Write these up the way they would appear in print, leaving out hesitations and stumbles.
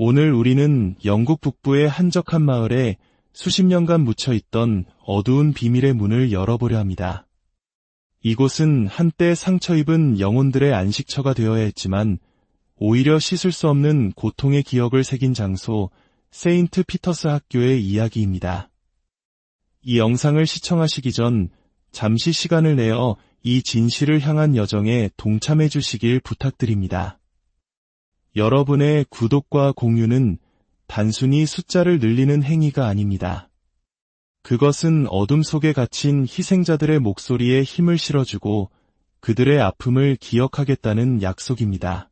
오늘 우리는 영국 북부의 한적한 마을에 수십 년간 묻혀있던 어두운 비밀의 문을 열어보려 합니다. 이곳은 한때 상처 입은 영혼들의 안식처가 되어야 했지만 오히려 씻을 수 없는 고통의 기억을 새긴 장소 세인트 피터스 학교의 이야기입니다. 이 영상을 시청하시기 전 잠시 시간을 내어 이 진실을 향한 여정에 동참해 주시길 부탁드립니다. 여러분의 구독과 공유는 단순히 숫자를 늘리는 행위가 아닙니다. 그것은 어둠 속에 갇힌 희생자들의 목소리에 힘을 실어주고 그들의 아픔을 기억하겠다는 약속입니다.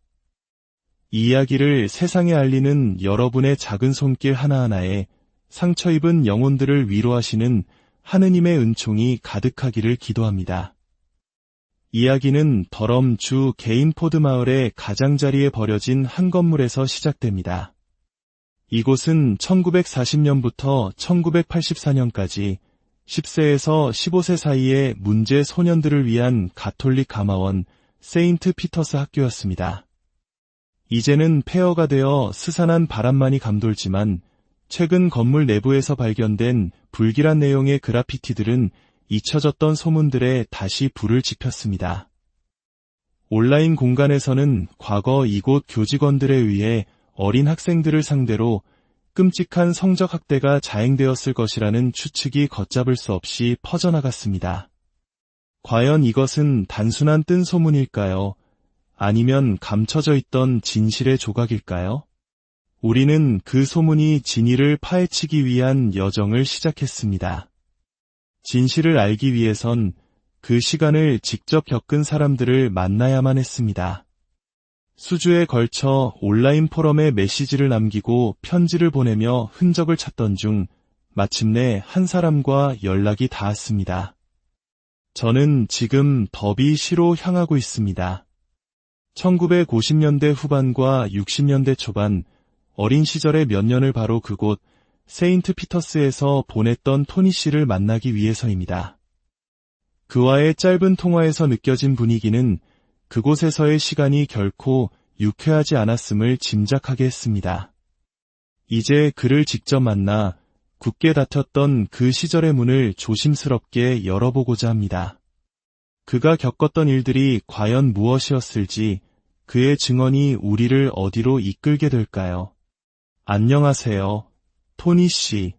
이 이야기를 세상에 알리는 여러분의 작은 손길 하나하나에 상처 입은 영혼들을 위로하시는 하느님의 은총이 가득하기를 기도합니다. 이야기는 더럼 주 게인포드 마을의 가장자리에 버려진 한 건물에서 시작됩니다. 이곳은 1940년부터 1984년까지 10세에서 15세 사이의 문제 소년들을 위한 가톨릭 가마원 세인트 피터스 학교였습니다. 이제는 폐허가 되어 스산한 바람만이 감돌지만 최근 건물 내부에서 발견된 불길한 내용의 그라피티들은 잊혀졌던 소문들에 다시 불을 지폈습니다. 온라인 공간에서는 과거 이곳 교직원들에 의해 어린 학생들을 상대로 끔찍한 성적 학대가 자행되었을 것이라는 추측이 걷잡을 수 없이 퍼져나갔습니다. 과연 이것은 단순한 뜬 소문일까요? 아니면 감춰져 있던 진실의 조각일까요? 우리는 그 소문이 진위를 파헤치기 위한 여정을 시작했습니다. 진실을 알기 위해선 그 시간을 직접 겪은 사람들을 만나야만 했습니다. 수주에 걸쳐 온라인 포럼에 메시지를 남기고 편지를 보내며 흔적을 찾던 중 마침내 한 사람과 연락이 닿았습니다. 저는 지금 더비시로 향하고 있습니다. 1950년대 후반과 60년대 초반 어린 시절의 몇 년을 바로 그곳 세인트 피터스에서 보냈던 토니 씨를 만나기 위해서입니다. 그와의 짧은 통화에서 느껴진 분위기는 그곳에서의 시간이 결코 유쾌하지 않았음을 짐작하게 했습니다. 이제 그를 직접 만나 굳게 닫혔던 그 시절의 문을 조심스럽게 열어보고자 합니다. 그가 겪었던 일들이 과연 무엇이었을지 그의 증언이 우리를 어디로 이끌게 될까요? 안녕하세요. 토니 씨.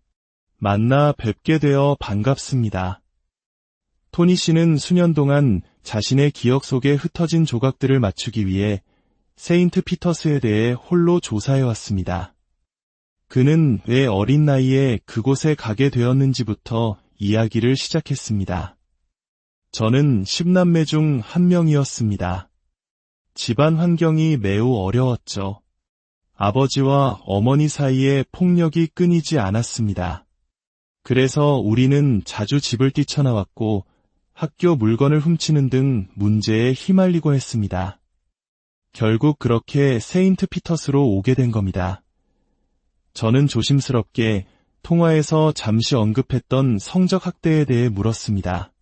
만나 뵙게 되어 반갑습니다. 토니 씨는 수년 동안 자신의 기억 속에 흩어진 조각들을 맞추기 위해 세인트 피터스에 대해 홀로 조사해왔습니다. 그는 왜 어린 나이에 그곳에 가게 되었는지부터 이야기를 시작했습니다. 저는 10남매 중 한 명이었습니다. 집안 환경이 매우 어려웠죠. 아버지와 어머니 사이에 폭력이 끊이지 않았습니다. 그래서 우리는 자주 집을 뛰쳐나왔고 학교 물건을 훔치는 등 문제에 휘말리곤 했습니다. 결국 그렇게 세인트 피터스로 오게 된 겁니다. 저는 조심스럽게 통화에서 잠시 언급했던 성적 학대에 대해 물었습니다.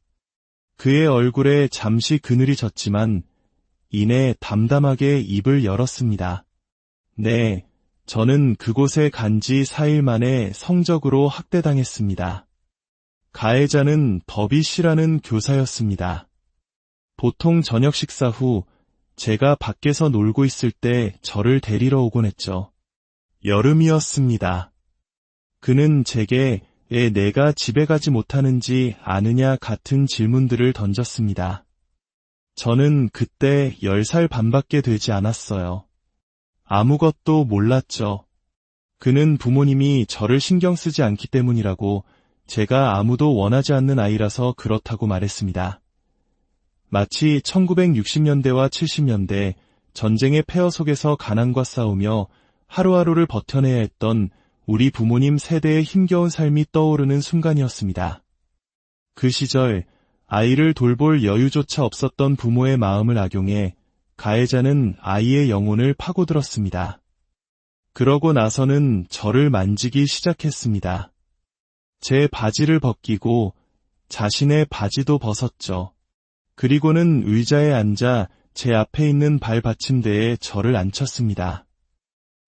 그의 얼굴에 잠시 그늘이 졌지만 이내 담담하게 입을 열었습니다. 네, 저는 그곳에 간 지 4일 만에 성적으로 학대당했습니다. 가해자는 더비 씨라는 교사였습니다. 보통 저녁 식사 후 제가 밖에서 놀고 있을 때 저를 데리러 오곤 했죠. 여름이었습니다. 그는 제게 왜 내가 집에 가지 못하는지 아느냐 같은 질문들을 던졌습니다. 저는 그때 10살 반밖에 되지 않았어요. 아무것도 몰랐죠. 그는 부모님이 저를 신경 쓰지 않기 때문이라고 제가 아무도 원하지 않는 아이라서 그렇다고 말했습니다. 마치 1960년대와 70년대 전쟁의 폐허 속에서 가난과 싸우며 하루하루를 버텨내야 했던 우리 부모님 세대의 힘겨운 삶이 떠오르는 순간이었습니다. 그 시절 아이를 돌볼 여유조차 없었던 부모의 마음을 악용해 가해자는 아이의 영혼을 파고들었습니다. 그러고 나서는 저를 만지기 시작했습니다. 제 바지를 벗기고 자신의 바지도 벗었죠. 그리고는 의자에 앉아 제 앞에 있는 발 받침대에 저를 앉혔습니다.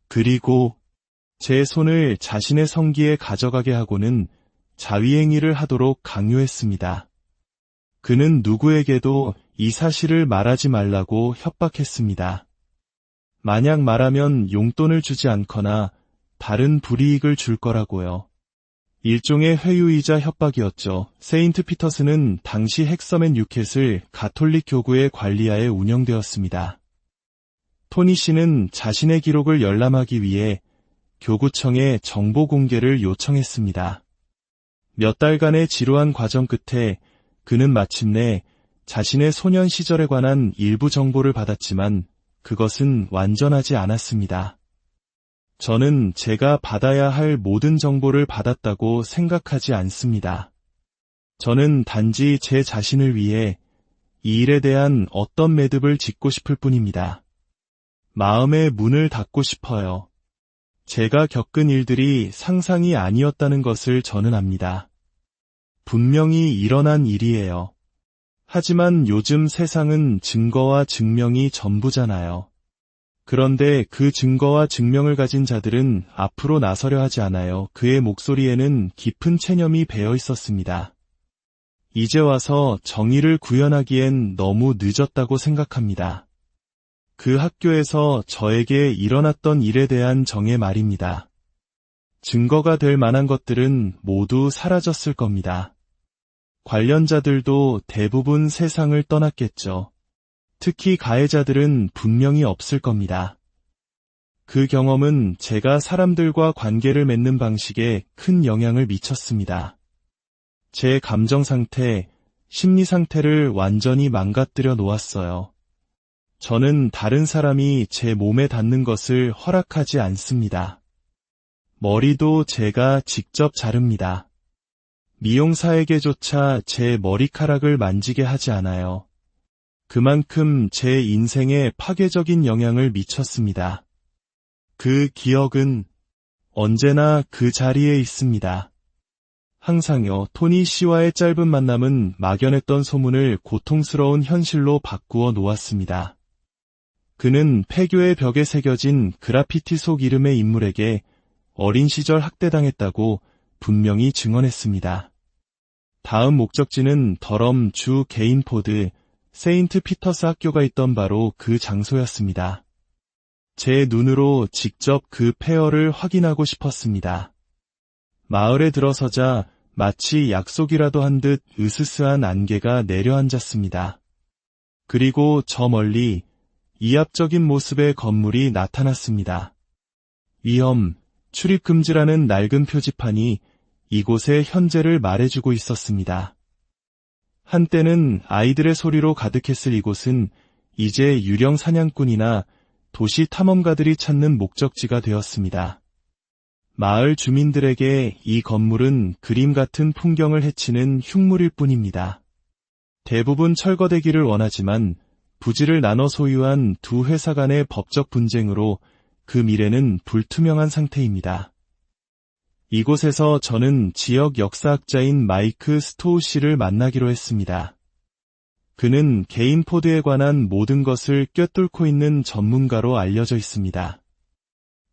그리고 제 손을 자신의 성기에 가져가게 하고는 자위행위를 하도록 강요했습니다. 그는 누구에게도 이 사실을 말하지 말라고 협박했습니다. 만약 말하면 용돈을 주지 않거나 다른 불이익을 줄 거라고요. 일종의 회유이자 협박이었죠. 세인트 피터스는 당시 헥서맨 뉴켓을 가톨릭 교구의 관리하에 운영되었습니다. 토니 씨는 자신의 기록을 열람하기 위해 교구청에 정보 공개를 요청했습니다. 몇 달간의 지루한 과정 끝에 그는 마침내 자신의 소년 시절에 관한 일부 정보를 받았지만 그것은 완전하지 않았습니다. 저는 제가 받아야 할 모든 정보를 받았다고 생각하지 않습니다. 저는 단지 제 자신을 위해 이 일에 대한 어떤 매듭을 짓고 싶을 뿐입니다. 마음의 문을 닫고 싶어요. 제가 겪은 일들이 상상이 아니었다는 것을 저는 압니다. 분명히 일어난 일이에요. 하지만 요즘 세상은 증거와 증명이 전부잖아요. 그런데 그 증거와 증명을 가진 자들은 앞으로 나서려 하지 않아요. 그의 목소리에는 깊은 체념이 배어 있었습니다. 이제 와서 정의를 구현하기엔 너무 늦었다고 생각합니다. 그 학교에서 저에게 일어났던 일에 대한 정의 말입니다. 증거가 될 만한 것들은 모두 사라졌을 겁니다. 관련자들도 대부분 세상을 떠났겠죠. 특히 가해자들은 분명히 없을 겁니다. 그 경험은 제가 사람들과 관계를 맺는 방식에 큰 영향을 미쳤습니다. 제 감정 상태, 심리 상태를 완전히 망가뜨려 놓았어요. 저는 다른 사람이 제 몸에 닿는 것을 허락하지 않습니다. 머리도 제가 직접 자릅니다. 미용사에게조차 제 머리카락을 만지게 하지 않아요. 그만큼 제 인생에 파괴적인 영향을 미쳤습니다. 그 기억은 언제나 그 자리에 있습니다. 항상요. 토니 씨와의 짧은 만남은 막연했던 소문을 고통스러운 현실로 바꾸어 놓았습니다. 그는 폐교의 벽에 새겨진 그라피티 속 이름의 인물에게 어린 시절 학대당했다고 분명히 증언했습니다. 다음 목적지는 더럼 주 게인포드 세인트 피터스 학교가 있던 바로 그 장소였습니다. 제 눈으로 직접 그 폐허를 확인하고 싶었습니다. 마을에 들어서자 마치 약속이라도 한 듯 으스스한 안개가 내려앉았습니다. 그리고 저 멀리 이압적인 모습의 건물이 나타났습니다. 위험, 출입금지라는 낡은 표지판이 이곳의 현재를 말해주고 있었습니다. 한때는 아이들의 소리로 가득했을 이곳은 이제 유령 사냥꾼이나 도시 탐험가들이 찾는 목적지가 되었습니다. 마을 주민들에게 이 건물은 그림 같은 풍경을 해치는 흉물일 뿐입니다. 대부분 철거되기를 원하지만 부지를 나눠 소유한 두 회사 간의 법적 분쟁으로 그 미래는 불투명한 상태입니다. 이곳에서 저는 지역 역사학자인 마이크 스토우 씨를 만나기로 했습니다. 그는 게인포드에 관한 모든 것을 꿰뚫고 있는 전문가로 알려져 있습니다.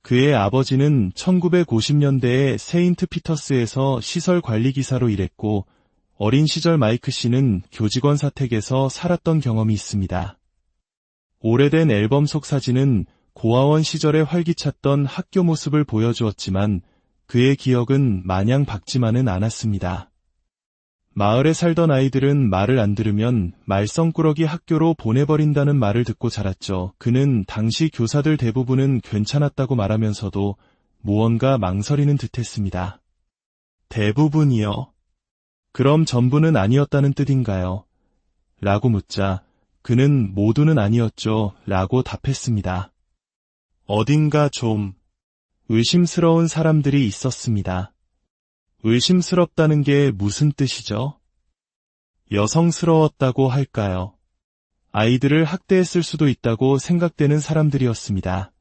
그의 아버지는 1950년대에 세인트 피터스에서 시설 관리 기사로 일했고 어린 시절 마이크 씨는 교직원 사택에서 살았던 경험이 있습니다. 오래된 앨범 속 사진은 고아원 시절에 활기찼던 학교 모습을 보여주었지만 그의 기억은 마냥 밝지만은 않았습니다. 마을에 살던 아이들은 말을 안 들으면 말썽꾸러기 학교로 보내버린다는 말을 듣고 자랐죠. 그는 당시 교사들 대부분은 괜찮았다고 말하면서도 무언가 망설이는 듯했습니다. 대부분이요? 그럼 전부는 아니었다는 뜻인가요? 라고 묻자 그는 모두는 아니었죠. 라고 답했습니다. 어딘가 좀 의심스러운 사람들이 있었습니다. 의심스럽다는 게 무슨 뜻이죠? 여성스러웠다고 할까요? 아이들을 학대했을 수도 있다고 생각되는 사람들이었습니다.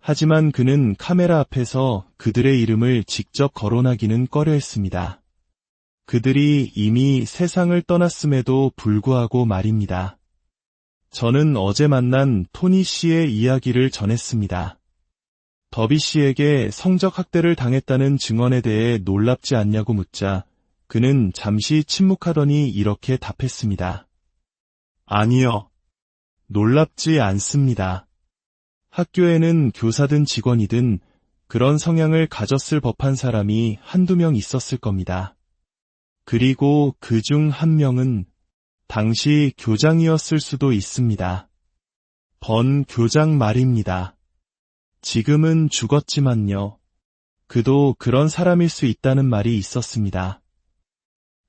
하지만 그는 카메라 앞에서 그들의 이름을 직접 거론하기는 꺼려했습니다. 그들이 이미 세상을 떠났음에도 불구하고 말입니다. 저는 어제 만난 토니 씨의 이야기를 전했습니다. 더비 씨에게 성적 학대를 당했다는 증언에 대해 놀랍지 않냐고 묻자 그는 잠시 침묵하더니 이렇게 답했습니다. 아니요. 놀랍지 않습니다. 학교에는 교사든 직원이든 그런 성향을 가졌을 법한 사람이 한두 명 있었을 겁니다. 그리고 그 중 한 명은 당시 교장이었을 수도 있습니다. 번 교장 말입니다. 지금은 죽었지만요. 그도 그런 사람일 수 있다는 말이 있었습니다.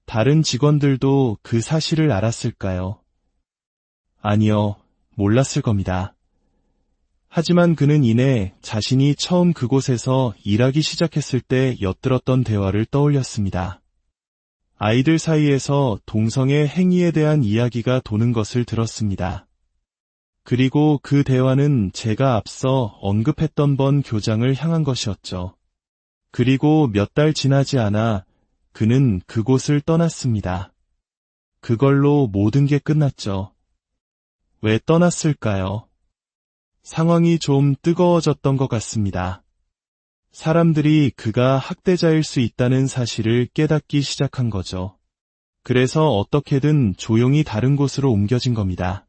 다른 직원들도 그 사실을 알았을까요? 아니요, 몰랐을 겁니다. 하지만 그는 이내 자신이 처음 그곳에서 일하기 시작했을 때 엿들었던 대화를 떠올렸습니다. 아이들 사이에서 동성애 행위에 대한 이야기가 도는 것을 들었습니다. 그리고 그 대화는 제가 앞서 언급했던 번 교장을 향한 것이었죠. 그리고 몇 달 지나지 않아 그는 그곳을 떠났습니다. 그걸로 모든 게 끝났죠. 왜 떠났을까요? 상황이 좀 뜨거워졌던 것 같습니다. 사람들이 그가 학대자일 수 있다는 사실을 깨닫기 시작한 거죠. 그래서 어떻게든 조용히 다른 곳으로 옮겨진 겁니다.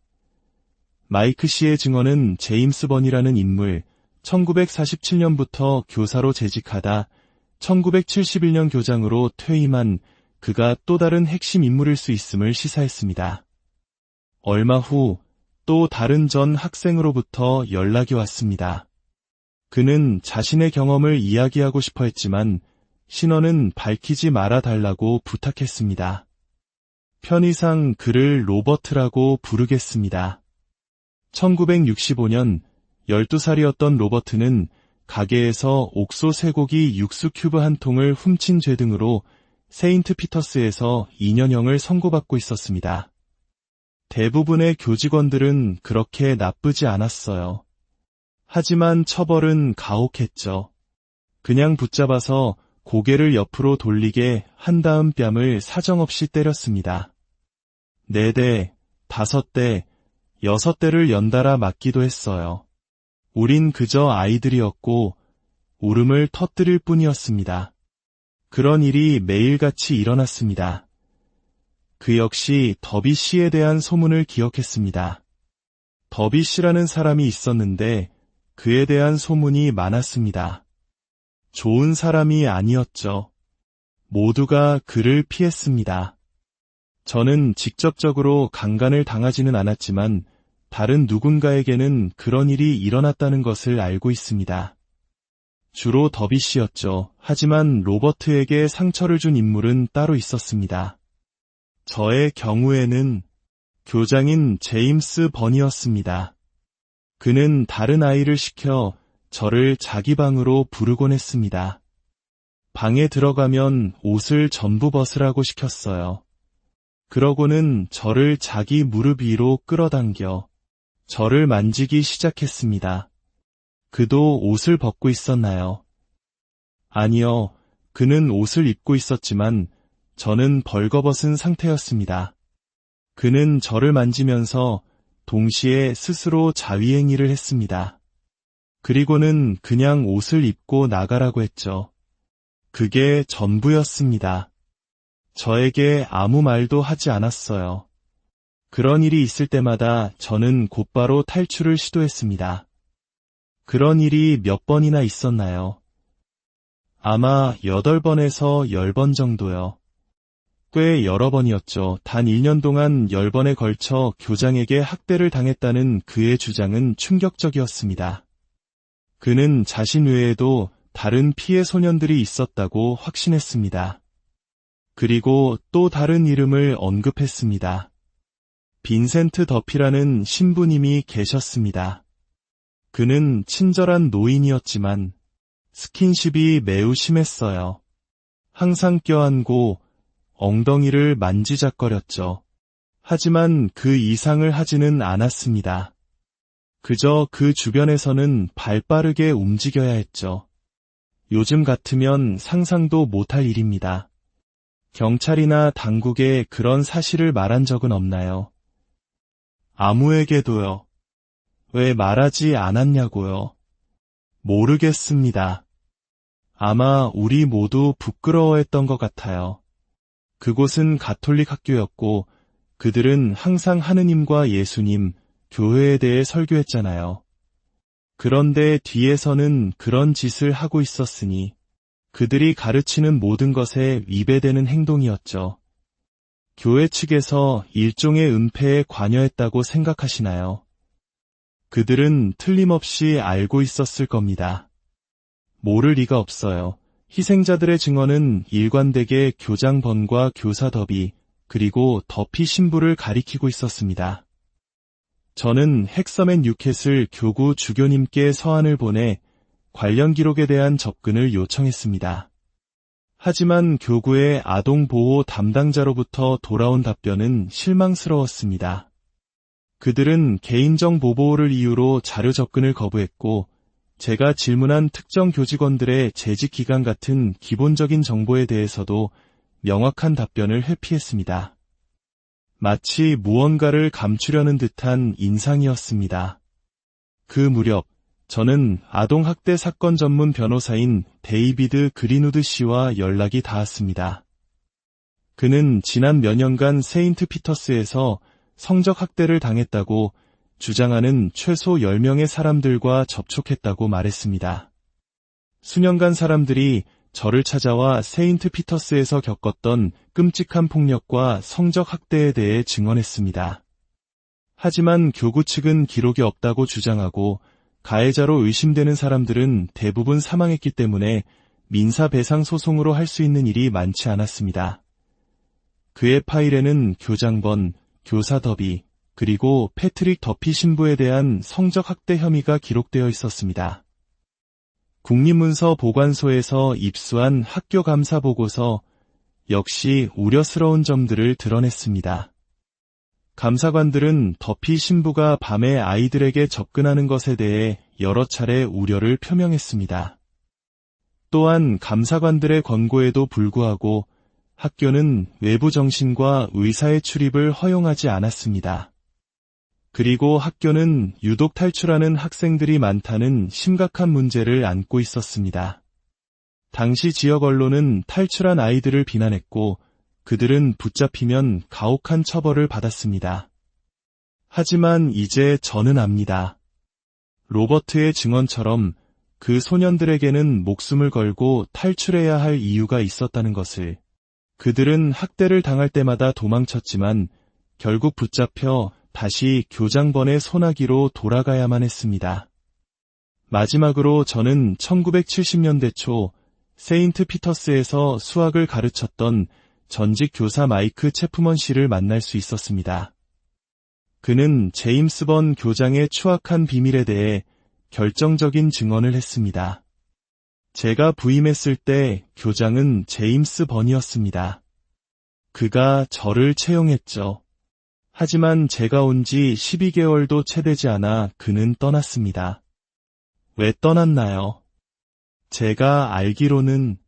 마이크 씨의 증언은 제임스 번이라는 인물, 1947년부터 교사로 재직하다 1971년 교장으로 퇴임한 그가 또 다른 핵심 인물일 수 있음을 시사했습니다. 얼마 후 또 다른 전 학생으로부터 연락이 왔습니다. 그는 자신의 경험을 이야기하고 싶어 했지만 신원은 밝히지 말아 달라고 부탁했습니다. 편의상 그를 로버트라고 부르겠습니다. 1965년 12살이었던 로버트는 가게에서 옥소 쇠고기 육수 큐브 한 통을 훔친 죄 등으로 세인트 피터스에서 2년형을 선고받고 있었습니다. 대부분의 교직원들은 그렇게 나쁘지 않았어요. 하지만 처벌은 가혹했죠. 그냥 붙잡아서 고개를 옆으로 돌리게 한 다음 뺨을 사정없이 때렸습니다. 4대, 5대, 6대를 연달아 맞기도 했어요. 우린 그저 아이들이었고 울음을 터뜨릴 뿐이었습니다. 그런 일이 매일같이 일어났습니다. 그 역시 더비 씨에 대한 소문을 기억했습니다. 더비 씨라는 사람이 있었는데 그에 대한 소문이 많았습니다. 좋은 사람이 아니었죠. 모두가 그를 피했습니다. 저는 직접적으로 강간을 당하지는 않았지만 다른 누군가에게는 그런 일이 일어났다는 것을 알고 있습니다. 주로 더비 씨였죠. 하지만 로버트에게 상처를 준 인물은 따로 있었습니다. 저의 경우에는 교장인 제임스 번이었습니다. 그는 다른 아이를 시켜 저를 자기 방으로 부르곤 했습니다. 방에 들어가면 옷을 전부 벗으라고 시켰어요. 그러고는 저를 자기 무릎 위로 끌어당겨 저를 만지기 시작했습니다. 그도 옷을 벗고 있었나요? 아니요, 그는 옷을 입고 있었지만 저는 벌거벗은 상태였습니다. 그는 저를 만지면서 동시에 스스로 자위행위를 했습니다. 그리고는 그냥 옷을 입고 나가라고 했죠. 그게 전부였습니다. 저에게 아무 말도 하지 않았어요. 그런 일이 있을 때마다 저는 곧바로 탈출을 시도했습니다. 그런 일이 몇 번이나 있었나요? 아마 8번에서 10번 정도요. 꽤 여러 번이었죠. 단 1년 동안 10번에 걸쳐 교장에게 학대를 당했다는 그의 주장은 충격적이었습니다. 그는 자신 외에도 다른 피해 소년들이 있었다고 확신했습니다. 그리고 또 다른 이름을 언급했습니다. 빈센트 더피라는 신부님이 계셨습니다. 그는 친절한 노인이었지만 스킨십이 매우 심했어요. 항상 껴안고 엉덩이를 만지작거렸죠. 하지만 그 이상을 하지는 않았습니다. 그저 그 주변에서는 발빠르게 움직여야 했죠. 요즘 같으면 상상도 못할 일입니다. 경찰이나 당국에 그런 사실을 말한 적은 없나요? 아무에게도요. 왜 말하지 않았냐고요. 모르겠습니다. 아마 우리 모두 부끄러워했던 것 같아요. 그곳은 가톨릭 학교였고 그들은 항상 하느님과 예수님, 교회에 대해 설교했잖아요. 그런데 뒤에서는 그런 짓을 하고 있었으니 그들이 가르치는 모든 것에 위배되는 행동이었죠. 교회 측에서 일종의 은폐에 관여했다고 생각하시나요? 그들은 틀림없이 알고 있었을 겁니다. 모를 리가 없어요. 희생자들의 증언은 일관되게 교장 번과 교사 더비, 그리고 더피 신부를 가리키고 있었습니다. 저는 헥서맨 뉴켓을 교구 주교님께 서한을 보내 관련 기록에 대한 접근을 요청했습니다. 하지만 교구의 아동보호 담당자로부터 돌아온 답변은 실망스러웠습니다. 그들은 개인정보 보호를 이유로 자료 접근을 거부했고 제가 질문한 특정 교직원들의 재직 기간 같은 기본적인 정보에 대해서도 명확한 답변을 회피했습니다. 마치 무언가를 감추려는 듯한 인상이었습니다. 그 무렵 저는 아동학대 사건 전문 변호사인 데이비드 그린우드 씨와 연락이 닿았습니다. 그는 지난 몇 년간 세인트 피터스에서 성적 학대를 당했다고 주장하는 최소 10명의 사람들과 접촉했다고 말했습니다. 수년간 사람들이 저를 찾아와 세인트 피터스에서 겪었던 끔찍한 폭력과 성적 학대에 대해 증언했습니다. 하지만 교구 측은 기록이 없다고 주장하고 가해자로 의심되는 사람들은 대부분 사망했기 때문에 민사배상 소송으로 할 수 있는 일이 많지 않았습니다. 그의 파일에는 교장번, 교사 더비, 그리고 패트릭 더피 신부에 대한 성적 학대 혐의가 기록되어 있었습니다. 국립문서보관소에서 입수한 학교 감사 보고서 역시 우려스러운 점들을 드러냈습니다. 감사관들은 더피 신부가 밤에 아이들에게 접근하는 것에 대해 여러 차례 우려를 표명했습니다. 또한 감사관들의 권고에도 불구하고 학교는 외부 정신과 의사의 출입을 허용하지 않았습니다. 그리고 학교는 유독 탈출하는 학생들이 많다는 심각한 문제를 안고 있었습니다. 당시 지역 언론은 탈출한 아이들을 비난했고 그들은 붙잡히면 가혹한 처벌을 받았습니다. 하지만 이제 저는 압니다. 로버트의 증언처럼 그 소년들에게는 목숨을 걸고 탈출해야 할 이유가 있었다는 것을. 그들은 학대를 당할 때마다 도망쳤지만 결국 붙잡혀 다시 교장번의 소나기로 돌아가야만 했습니다. 마지막으로 저는 1970년대 초 세인트 피터스에서 수학을 가르쳤던 전직 교사 마이크 체프먼 씨를 만날 수 있었습니다. 그는 제임스 번 교장의 추악한 비밀에 대해 결정적인 증언을 했습니다. 제가 부임했을 때 교장은 제임스 번이었습니다. 그가 저를 채용했죠. 하지만 제가 온 지 12개월도 채 되지 않아 그는 떠났습니다. 왜 떠났나요? 제가 알기로는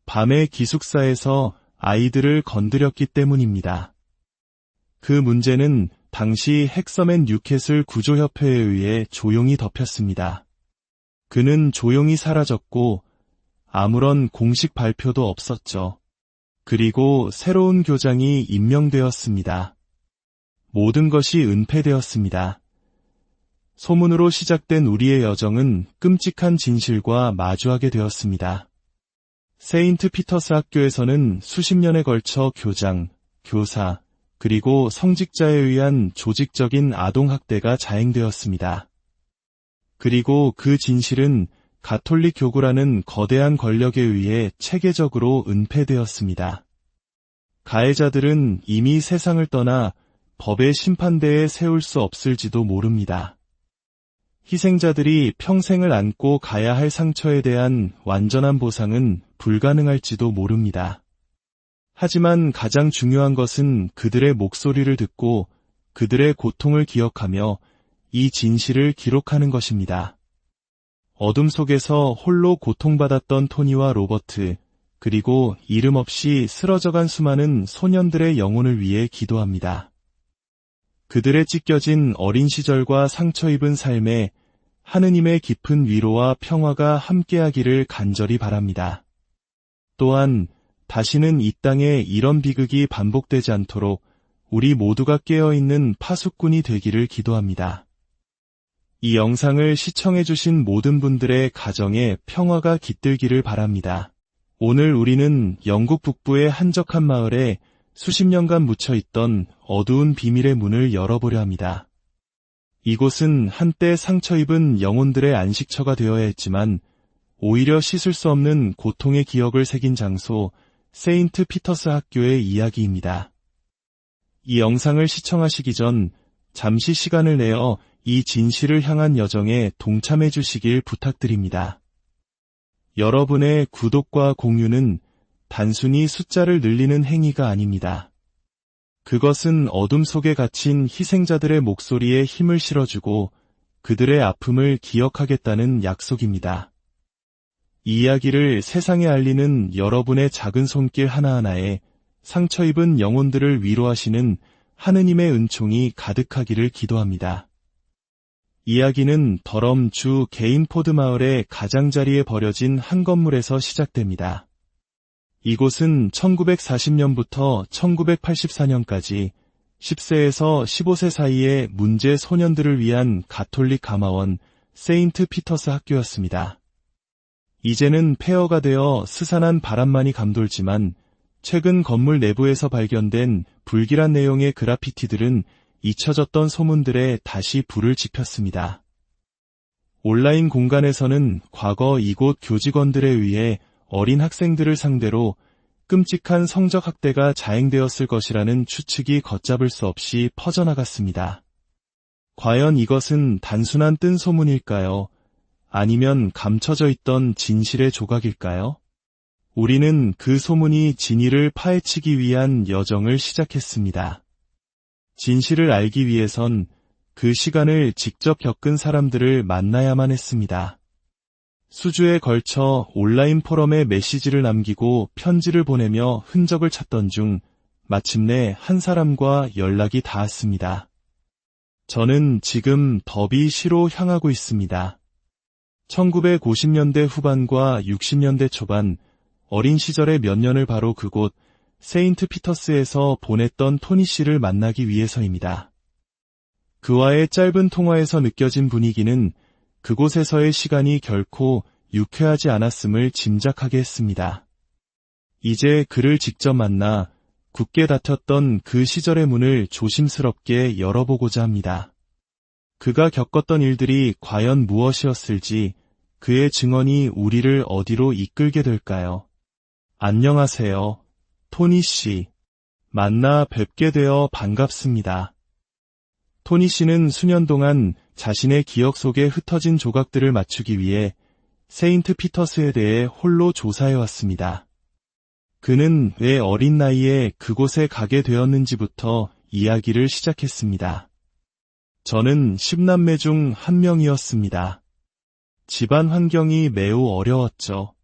밤에 기숙사에서 아이들을 건드렸기 때문입니다. 그 문제는 당시 헥서맨 뉴캐슬 구조협회에 의해 조용히 덮였습니다. 그는 조용히 사라졌고 아무런 공식 발표도 없었죠. 그리고 새로운 교장이 임명되었습니다. 모든 것이 은폐되었습니다. 소문으로 시작된 우리의 여정은 끔찍한 진실과 마주하게 되었습니다. 세인트 피터스 학교에서는 수십 년에 걸쳐 교장, 교사, 그리고 성직자에 의한 조직적인 아동학대가 자행되었습니다. 그리고 그 진실은 가톨릭 교구라는 거대한 권력에 의해 체계적으로 은폐되었습니다. 가해자들은 이미 세상을 떠나 법의 심판대에 세울 수 없을지도 모릅니다. 희생자들이 평생을 안고 가야 할 상처에 대한 완전한 보상은 불가능할지도 모릅니다. 하지만 가장 중요한 것은 그들의 목소리를 듣고 그들의 고통을 기억하며 이 진실을 기록하는 것입니다. 어둠 속에서 홀로 고통받았던 토니와 로버트, 그리고 이름 없이 쓰러져간 수많은 소년들의 영혼을 위해 기도합니다. 그들의 찢겨진 어린 시절과 상처 입은 삶에 하느님의 깊은 위로와 평화가 함께하기를 간절히 바랍니다. 또한 다시는 이 땅에 이런 비극이 반복되지 않도록 우리 모두가 깨어있는 파수꾼이 되기를 기도합니다. 이 영상을 시청해주신 모든 분들의 가정에 평화가 깃들기를 바랍니다. 오늘 우리는 영국 북부의 한적한 마을에 수십 년간 묻혀있던 어두운 비밀의 문을 열어보려 합니다. 이곳은 한때 상처 입은 영혼들의 안식처가 되어야 했지만 오히려 씻을 수 없는 고통의 기억을 새긴 장소 세인트 피터스 학교의 이야기입니다. 이 영상을 시청하시기 전 잠시 시간을 내어 이 진실을 향한 여정에 동참해 주시길 부탁드립니다. 여러분의 구독과 공유는 단순히 숫자를 늘리는 행위가 아닙니다. 그것은 어둠 속에 갇힌 희생자들의 목소리에 힘을 실어주고 그들의 아픔을 기억하겠다는 약속입니다. 이 이야기를 세상에 알리는 여러분의 작은 손길 하나하나에 상처 입은 영혼들을 위로하시는 하느님의 은총이 가득하기를 기도합니다. 이야기는 더럼 주 게인포드 마을의 가장자리에 버려진 한 건물에서 시작됩니다. 이곳은 1940년부터 1984년까지 10세에서 15세 사이의 문제 소년들을 위한 가톨릭 가마원 세인트 피터스 학교였습니다. 이제는 폐허가 되어 스산한 바람만이 감돌지만 최근 건물 내부에서 발견된 불길한 내용의 그라피티들은 잊혀졌던 소문들에 다시 불을 지폈습니다. 온라인 공간에서는 과거 이곳 교직원들에 의해 어린 학생들을 상대로 끔찍한 성적 학대가 자행되었을 것이라는 추측이 걷잡을 수 없이 퍼져나갔습니다. 과연 이것은 단순한 뜬 소문일까요? 아니면 감춰져 있던 진실의 조각일까요? 우리는 그 소문이 진위를 파헤치기 위한 여정을 시작했습니다. 진실을 알기 위해선 그 시간을 직접 겪은 사람들을 만나야만 했습니다. 수주에 걸쳐 온라인 포럼에 메시지를 남기고 편지를 보내며 흔적을 찾던 중 마침내 한 사람과 연락이 닿았습니다. 저는 지금 더비시로 향하고 있습니다. 1950년대 후반과 60년대 초반 어린 시절의 몇 년을 바로 그곳 세인트 피터스에서 보냈던 토니 씨를 만나기 위해서입니다. 그와의 짧은 통화에서 느껴진 분위기는 그곳에서의 시간이 결코 유쾌하지 않았음을 짐작하게 했습니다. 이제 그를 직접 만나 굳게 닫혔던 그 시절의 문을 조심스럽게 열어보고자 합니다. 그가 겪었던 일들이 과연 무엇이었을지 그의 증언이 우리를 어디로 이끌게 될까요? 안녕하세요, 토니 씨. 만나 뵙게 되어 반갑습니다. 토니 씨는 수년 동안 자신의 기억 속에 흩어진 조각들을 맞추기 위해 세인트 피터스에 대해 홀로 조사해왔습니다. 그는 왜 어린 나이에 그곳에 가게 되었는지부터 이야기를 시작했습니다. 저는 10남매 중 한 명이었습니다. 집안 환경이 매우 어려웠죠.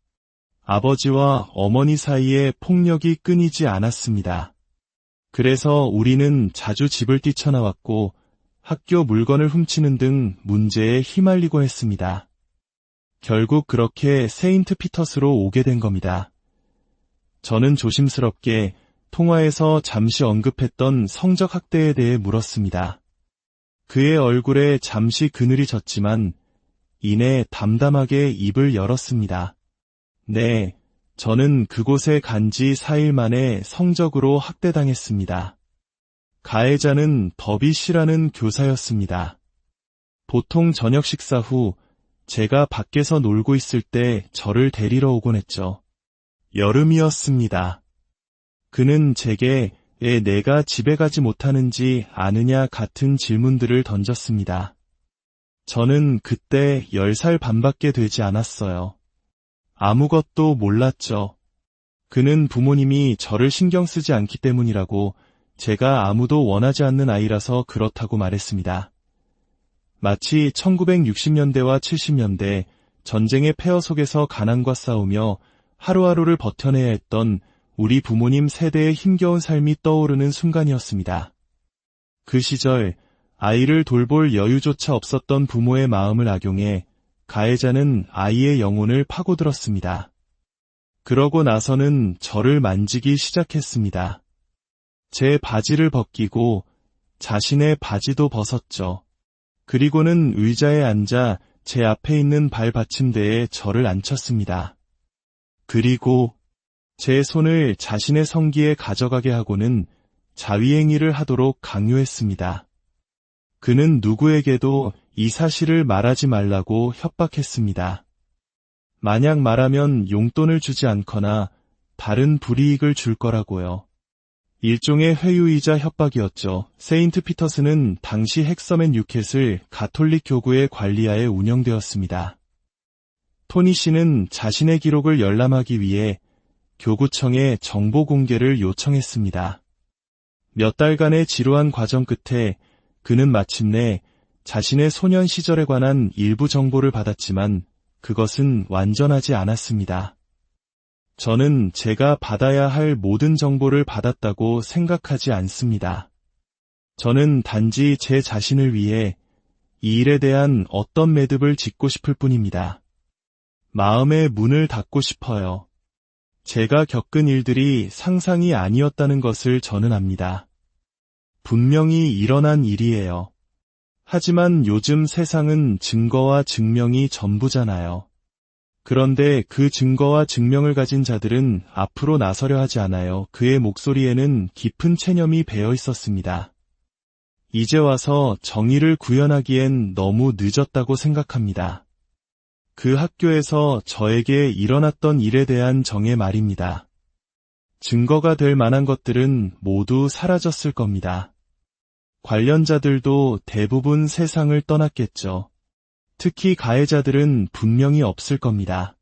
아버지와 어머니 사이에 폭력이 끊이지 않았습니다. 그래서 우리는 자주 집을 뛰쳐나왔고 학교 물건을 훔치는 등 문제에 휘말리고 했습니다. 결국 그렇게 세인트 피터스로 오게 된 겁니다. 저는 조심스럽게 통화에서 잠시 언급했던 성적 학대에 대해 물었습니다. 그의 얼굴에 잠시 그늘이 졌지만 이내 담담하게 입을 열었습니다. 네, 저는 그곳에 간 지 4일 만에 성적으로 학대당했습니다. 가해자는 더비 씨라는 교사였습니다. 보통 저녁 식사 후 제가 밖에서 놀고 있을 때 저를 데리러 오곤 했죠. 여름이었습니다. 그는 제게 왜 내가 집에 가지 못하는지 아느냐 같은 질문들을 던졌습니다. 저는 그때 10살 반밖에 되지 않았어요. 아무것도 몰랐죠. 그는 부모님이 저를 신경 쓰지 않기 때문이라고 제가 아무도 원하지 않는 아이라서 그렇다고 말했습니다. 마치 1960년대와 70년대 전쟁의 폐허 속에서 가난과 싸우며 하루하루를 버텨내야 했던 우리 부모님 세대의 힘겨운 삶이 떠오르는 순간이었습니다. 그 시절 아이를 돌볼 여유조차 없었던 부모의 마음을 악용해 가해자는 아이의 영혼을 파고들었습니다. 그러고 나서는 저를 만지기 시작했습니다. 제 바지를 벗기고 자신의 바지도 벗었죠. 그리고는 의자에 앉아 제 앞에 있는 발 받침대에 저를 앉혔습니다. 그리고 제 손을 자신의 성기에 가져가게 하고는 자위행위를 하도록 강요했습니다. 그는 누구에게도 이 사실을 말하지 말라고 협박했습니다. 만약 말하면 용돈을 주지 않거나 다른 불이익을 줄 거라고요. 일종의 회유이자 협박이었죠. 세인트 피터스는 당시 헥서맨 유켓을 가톨릭 교구의 관리하에 운영되었습니다. 토니 씨는 자신의 기록을 열람하기 위해 교구청에 정보 공개를 요청했습니다. 몇 달간의 지루한 과정 끝에 그는 마침내 자신의 소년 시절에 관한 일부 정보를 받았지만 그것은 완전하지 않았습니다. 저는 제가 받아야 할 모든 정보를 받았다고 생각하지 않습니다. 저는 단지 제 자신을 위해 이 일에 대한 어떤 매듭을 짓고 싶을 뿐입니다. 마음의 문을 닫고 싶어요. 제가 겪은 일들이 상상이 아니었다는 것을 저는 압니다. 분명히 일어난 일이에요. 하지만 요즘 세상은 증거와 증명이 전부잖아요. 그런데 그 증거와 증명을 가진 자들은 앞으로 나서려 하지 않아요. 그의 목소리에는 깊은 체념이 배어 있었습니다. 이제 와서 정의를 구현하기엔 너무 늦었다고 생각합니다. 그 학교에서 저에게 일어났던 일에 대한 정의 말입니다. 증거가 될 만한 것들은 모두 사라졌을 겁니다. 관련자들도 대부분 세상을 떠났겠죠. 특히 가해자들은 분명히 없을 겁니다.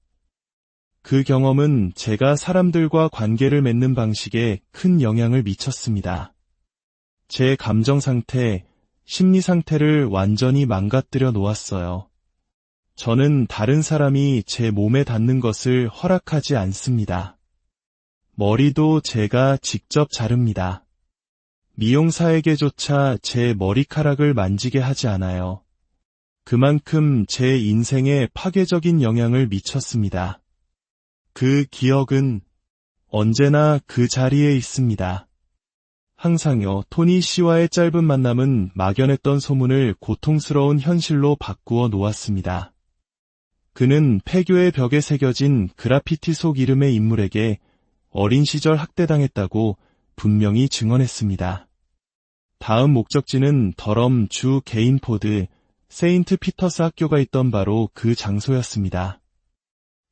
그 경험은 제가 사람들과 관계를 맺는 방식에 큰 영향을 미쳤습니다. 제 감정 상태, 심리 상태를 완전히 망가뜨려 놓았어요. 저는 다른 사람이 제 몸에 닿는 것을 허락하지 않습니다. 머리도 제가 직접 자릅니다. 미용사에게조차 제 머리카락을 만지게 하지 않아요. 그만큼 제 인생에 파괴적인 영향을 미쳤습니다. 그 기억은 언제나 그 자리에 있습니다. 항상요. 토니 씨와의 짧은 만남은 막연했던 소문을 고통스러운 현실로 바꾸어 놓았습니다. 그는 폐교의 벽에 새겨진 그라피티 속 이름의 인물에게 어린 시절 학대당했다고 분명히 증언했습니다. 다음 목적지는 더럼 주 게인포드, 세인트 피터스 학교가 있던 바로 그 장소였습니다.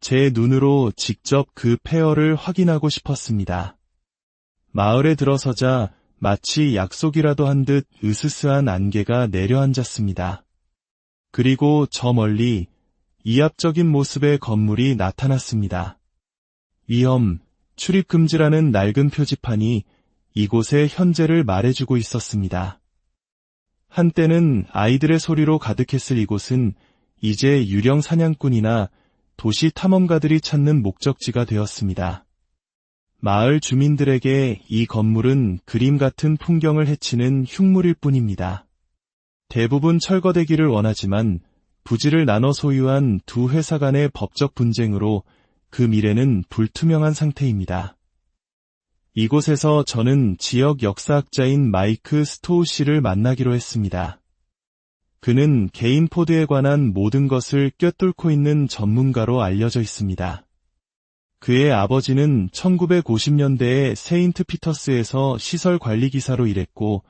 제 눈으로 직접 그 폐허를 확인하고 싶었습니다. 마을에 들어서자 마치 약속이라도 한 듯 으스스한 안개가 내려앉았습니다. 그리고 저 멀리 이합적인 모습의 건물이 나타났습니다. 위험, 출입금지라는 낡은 표지판이 이곳의 현재를 말해주고 있었습니다. 한때는 아이들의 소리로 가득했을 이곳은 이제 유령 사냥꾼이나 도시 탐험가들이 찾는 목적지가 되었습니다. 마을 주민들에게 이 건물은 그림 같은 풍경을 해치는 흉물일 뿐입니다. 대부분 철거되기를 원하지만 부지를 나눠 소유한 두 회사 간의 법적 분쟁으로 그 미래는 불투명한 상태입니다. 이곳에서 저는 지역 역사학자인 마이크 스토우 씨를 만나기로 했습니다. 그는 게인포드에 관한 모든 것을 꿰뚫고 있는 전문가로 알려져 있습니다. 그의 아버지는 1950년대에 세인트 피터스에서 시설 관리 기사로 일했고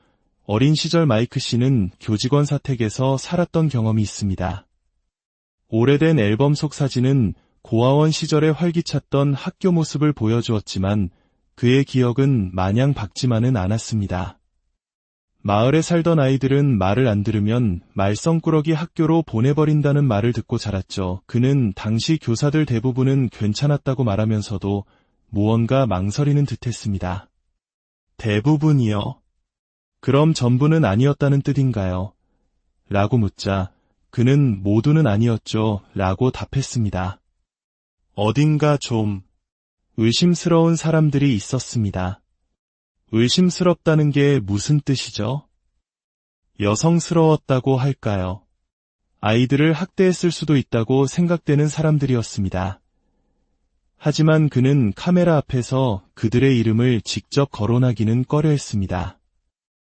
어린 시절 마이크 씨는 교직원 사택에서 살았던 경험이 있습니다. 오래된 앨범 속 사진은 고아원 시절에 활기찼던 학교 모습을 보여주었지만 그의 기억은 마냥 밝지만은 않았습니다. 마을에 살던 아이들은 말을 안 들으면 말썽꾸러기 학교로 보내버린다는 말을 듣고 자랐죠. 그는 당시 교사들 대부분은 괜찮았다고 말하면서도 무언가 망설이는 듯했습니다. 대부분이요? 그럼 전부는 아니었다는 뜻인가요? 라고 묻자 그는 모두는 아니었죠. 라고 답했습니다. 어딘가 좀 의심스러운 사람들이 있었습니다. 의심스럽다는 게 무슨 뜻이죠? 여성스러웠다고 할까요? 아이들을 학대했을 수도 있다고 생각되는 사람들이었습니다. 하지만 그는 카메라 앞에서 그들의 이름을 직접 거론하기는 꺼려했습니다.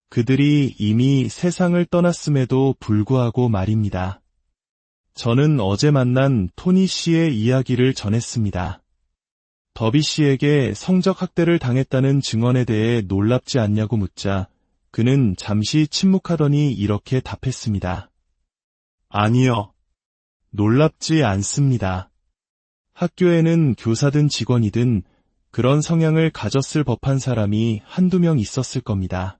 그들이 이미 세상을 떠났음에도 불구하고 말입니다. 저는 어제 만난 토니 씨의 이야기를 전했습니다. 더비 씨에게 성적 학대를 당했다는 증언에 대해 놀랍지 않냐고 묻자 그는 잠시 침묵하더니 이렇게 답했습니다. 아니요. 놀랍지 않습니다. 학교에는 교사든 직원이든 그런 성향을 가졌을 법한 사람이 한두 명 있었을 겁니다.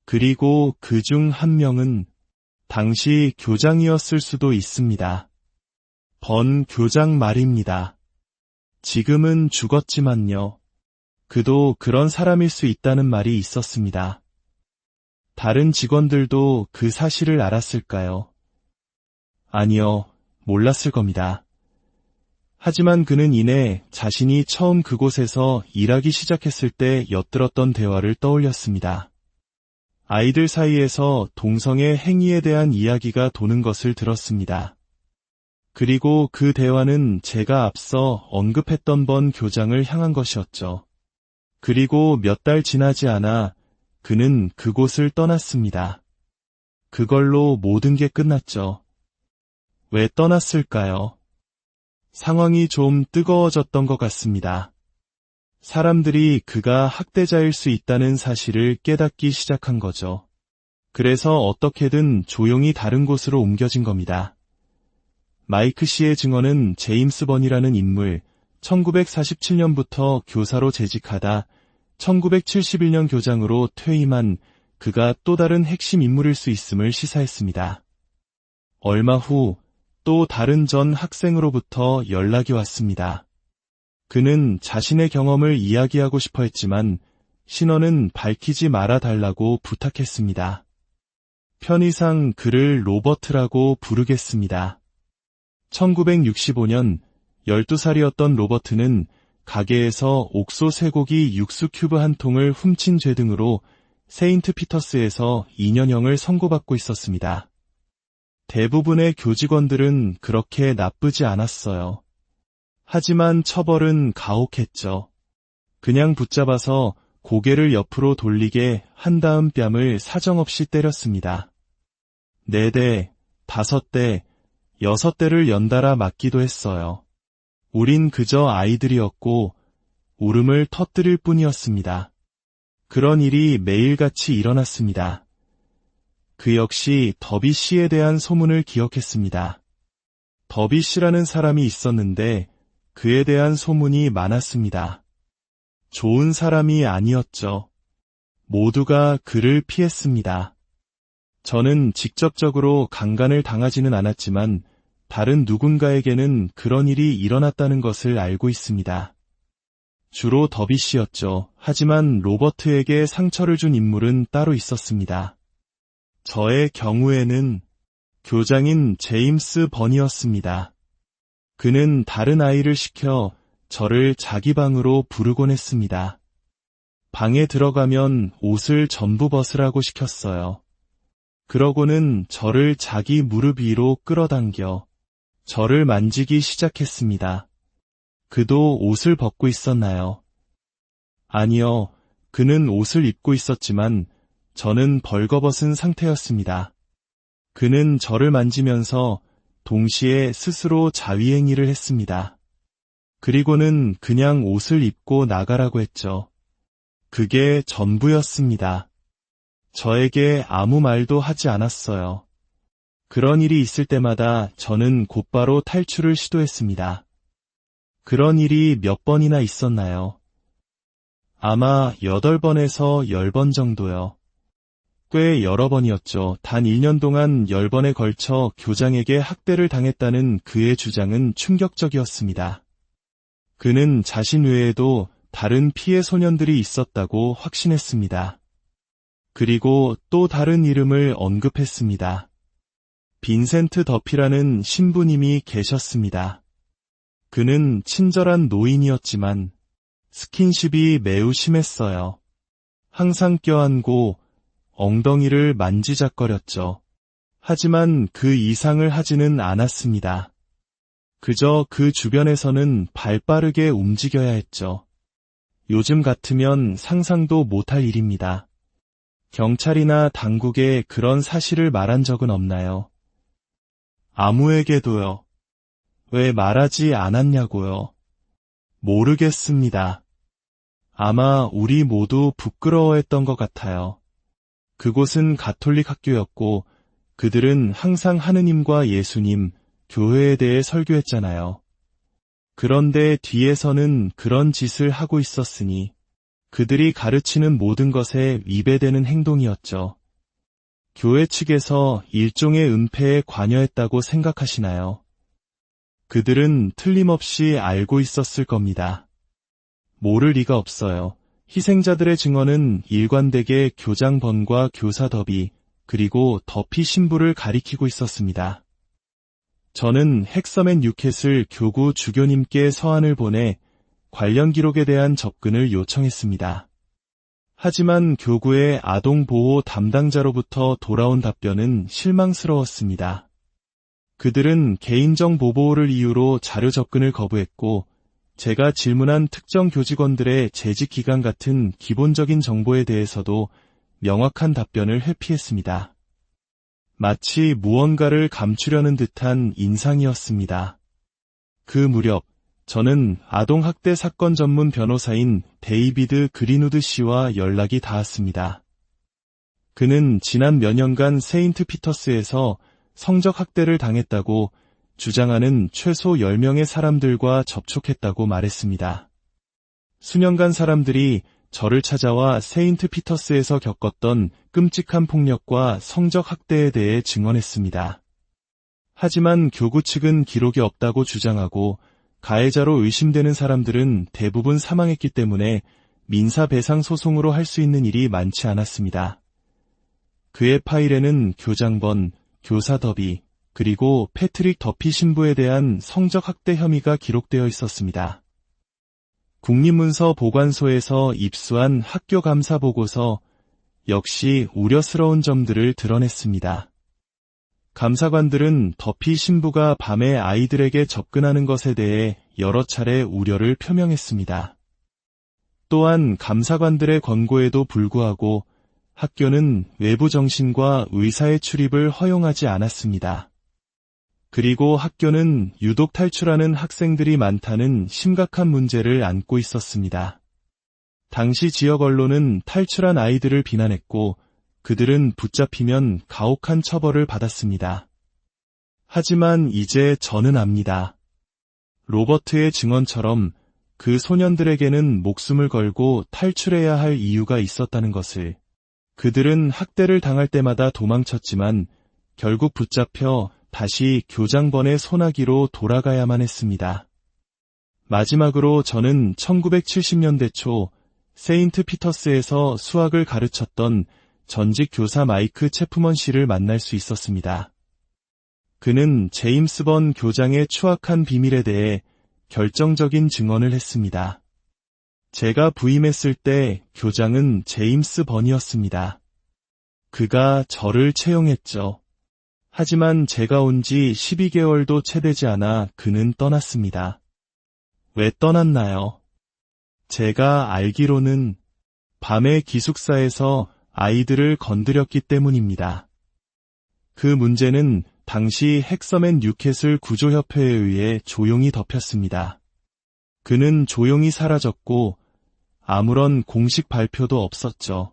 그리고 그 중 한 명은 당시 교장이었을 수도 있습니다. 번 교장 말입니다. 지금은 죽었지만요. 그도 그런 사람일 수 있다는 말이 있었습니다. 다른 직원들도 그 사실을 알았을까요? 아니요, 몰랐을 겁니다. 하지만 그는 이내 자신이 처음 그곳에서 일하기 시작했을 때 엿들었던 대화를 떠올렸습니다. 아이들 사이에서 동성애 행위에 대한 이야기가 도는 것을 들었습니다. 그리고 그 대화는 제가 앞서 언급했던 번 교장을 향한 것이었죠. 그리고 몇 달 지나지 않아 그는 그곳을 떠났습니다. 그걸로 모든 게 끝났죠. 왜 떠났을까요? 상황이 좀 뜨거워졌던 것 같습니다. 사람들이 그가 학대자일 수 있다는 사실을 깨닫기 시작한 거죠. 그래서 어떻게든 조용히 다른 곳으로 옮겨진 겁니다. 마이크 씨의 증언은 제임스 번이라는 인물, 1947년부터 교사로 재직하다 1971년 교장으로 퇴임한 그가 또 다른 핵심 인물일 수 있음을 시사했습니다. 얼마 후 또 다른 전 학생으로부터 연락이 왔습니다. 그는 자신의 경험을 이야기하고 싶어 했지만 신원은 밝히지 말아 달라고 부탁했습니다. 편의상 그를 로버트라고 부르겠습니다. 1965년 12살이었던 로버트는 가게에서 옥소 쇠고기 육수 큐브 한 통을 훔친 죄 등으로 세인트 피터스에서 2년형을 선고받고 있었습니다. 대부분의 교직원들은 그렇게 나쁘지 않았어요. 하지만 처벌은 가혹했죠. 그냥 붙잡아서 고개를 옆으로 돌리게 한 다음 뺨을 사정없이 때렸습니다. 4대, 5대, 6대를 연달아 맞기도 했어요. 우린 그저 아이들이었고 울음을 터뜨릴 뿐이었습니다. 그런 일이 매일같이 일어났습니다. 그 역시 더비 씨에 대한 소문을 기억했습니다. 더비 씨라는 사람이 있었는데 그에 대한 소문이 많았습니다. 좋은 사람이 아니었죠. 모두가 그를 피했습니다. 저는 직접적으로 강간을 당하지는 않았지만 다른 누군가에게는 그런 일이 일어났다는 것을 알고 있습니다. 주로 더비 씨였죠. 하지만 로버트에게 상처를 준 인물은 따로 있었습니다. 저의 경우에는 교장인 제임스 번이었습니다. 그는 다른 아이를 시켜 저를 자기 방으로 부르곤 했습니다. 방에 들어가면 옷을 전부 벗으라고 시켰어요. 그러고는 저를 자기 무릎 위로 끌어당겨 저를 만지기 시작했습니다. 그도 옷을 벗고 있었나요? 아니요, 그는 옷을 입고 있었지만 저는 벌거벗은 상태였습니다. 그는 저를 만지면서 동시에 스스로 자위행위를 했습니다. 그리고는 그냥 옷을 입고 나가라고 했죠. 그게 전부였습니다. 저에게 아무 말도 하지 않았어요. 그런 일이 있을 때마다 저는 곧바로 탈출을 시도했습니다. 그런 일이 몇 번이나 있었나요? 아마 8번에서 10번 정도요. 꽤 여러 번이었죠. 단 1년 동안 10번에 걸쳐 교장에게 학대를 당했다는 그의 주장은 충격적이었습니다. 그는 자신 외에도 다른 피해 소년들이 있었다고 확신했습니다. 그리고 또 다른 이름을 언급했습니다. 빈센트 더피라는 신부님이 계셨습니다. 그는 친절한 노인이었지만 스킨십이 매우 심했어요. 항상 껴안고 엉덩이를 만지작거렸죠. 하지만 그 이상을 하지는 않았습니다. 그저 그 주변에서는 발빠르게 움직여야 했죠. 요즘 같으면 상상도 못할 일입니다. 경찰이나 당국에 그런 사실을 말한 적은 없나요? 아무에게도요. 왜 말하지 않았냐고요? 모르겠습니다. 아마 우리 모두 부끄러워했던 것 같아요. 그곳은 가톨릭 학교였고 그들은 항상 하느님과 예수님, 교회에 대해 설교했잖아요. 그런데 뒤에서는 그런 짓을 하고 있었으니 그들이 가르치는 모든 것에 위배되는 행동이었죠. 교회 측에서 일종의 은폐에 관여했다고 생각하시나요? 그들은 틀림없이 알고 있었을 겁니다. 모를 리가 없어요. 희생자들의 증언은 일관되게 교장 번과 교사 더비, 그리고 더피 신부를 가리키고 있었습니다. 저는 헥서맨 뉴켓을 교구 주교님께 서한을 보내 관련 기록에 대한 접근을 요청했습니다. 하지만 교구의 아동보호 담당자로부터 돌아온 답변은 실망스러웠습니다. 그들은 개인정보 보호를 이유로 자료 접근을 거부했고 제가 질문한 특정 교직원들의 재직 기간 같은 기본적인 정보에 대해서도 명확한 답변을 회피했습니다. 마치 무언가를 감추려는 듯한 인상이었습니다. 그 무렵 저는 아동학대 사건 전문 변호사인 데이비드 그린우드 씨와 연락이 닿았습니다. 그는 지난 몇 년간 세인트 피터스에서 성적 학대를 당했다고 주장하는 최소 10명의 사람들과 접촉했다고 말했습니다. 수년간 사람들이 저를 찾아와 세인트 피터스에서 겪었던 끔찍한 폭력과 성적 학대에 대해 증언했습니다. 하지만 교구 측은 기록이 없다고 주장하고 가해자로 의심되는 사람들은 대부분 사망했기 때문에 민사배상 소송으로 할 수 있는 일이 많지 않았습니다. 그의 파일에는 교장번, 교사 더비, 그리고 패트릭 더피 신부에 대한 성적 학대 혐의가 기록되어 있었습니다. 국립문서 보관소에서 입수한 학교 감사 보고서 역시 우려스러운 점들을 드러냈습니다. 감사관들은 더피 신부가 밤에 아이들에게 접근하는 것에 대해 여러 차례 우려를 표명했습니다. 또한 감사관들의 권고에도 불구하고 학교는 외부 정신과 의사의 출입을 허용하지 않았습니다. 그리고 학교는 유독 탈출하는 학생들이 많다는 심각한 문제를 안고 있었습니다. 당시 지역 언론은 탈출한 아이들을 비난했고 그들은 붙잡히면 가혹한 처벌을 받았습니다. 하지만 이제 저는 압니다. 로버트의 증언처럼 그 소년들에게는 목숨을 걸고 탈출해야 할 이유가 있었다는 것을. 그들은 학대를 당할 때마다 도망쳤지만 결국 붙잡혀 다시 교장번의 소나기로 돌아가야만 했습니다. 마지막으로 저는 1970년대 초 세인트 피터스에서 수학을 가르쳤던 전직 교사 마이크 체프먼 씨를 만날 수 있었습니다. 그는 제임스 번 교장의 추악한 비밀에 대해 결정적인 증언을 했습니다. 제가 부임했을 때 교장은 제임스 번이었습니다. 그가 저를 채용했죠. 하지만 제가 온 지 12개월도 채 되지 않아 그는 떠났습니다. 왜 떠났나요? 제가 알기로는 밤에 기숙사에서 아이들을 건드렸기 때문입니다. 그 문제는 당시 헥서맨 뉴캐슬 구조협회에 의해 조용히 덮였습니다. 그는 조용히 사라졌고 아무런 공식 발표도 없었죠.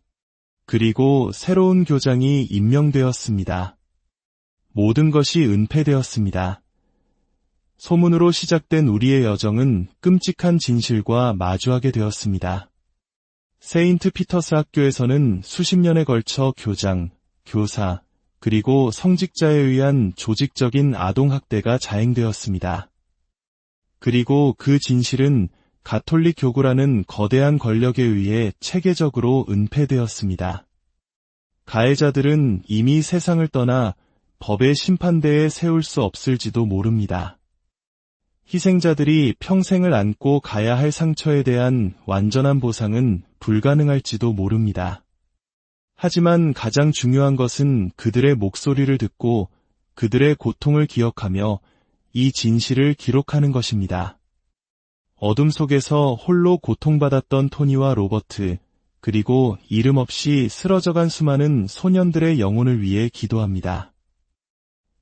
그리고 새로운 교장이 임명되었습니다. 모든 것이 은폐되었습니다. 소문으로 시작된 우리의 여정은 끔찍한 진실과 마주하게 되었습니다. 세인트 피터스 학교에서는 수십 년에 걸쳐 교장, 교사, 그리고 성직자에 의한 조직적인 아동학대가 자행되었습니다. 그리고 그 진실은 가톨릭 교구라는 거대한 권력에 의해 체계적으로 은폐되었습니다. 가해자들은 이미 세상을 떠나 법의 심판대에 세울 수 없을지도 모릅니다. 희생자들이 평생을 안고 가야 할 상처에 대한 완전한 보상은 불가능할지도 모릅니다. 하지만 가장 중요한 것은 그들의 목소리를 듣고 그들의 고통을 기억하며 이 진실을 기록하는 것입니다. 어둠 속에서 홀로 고통받았던 토니와 로버트, 그리고 이름 없이 쓰러져간 수많은 소년들의 영혼을 위해 기도합니다.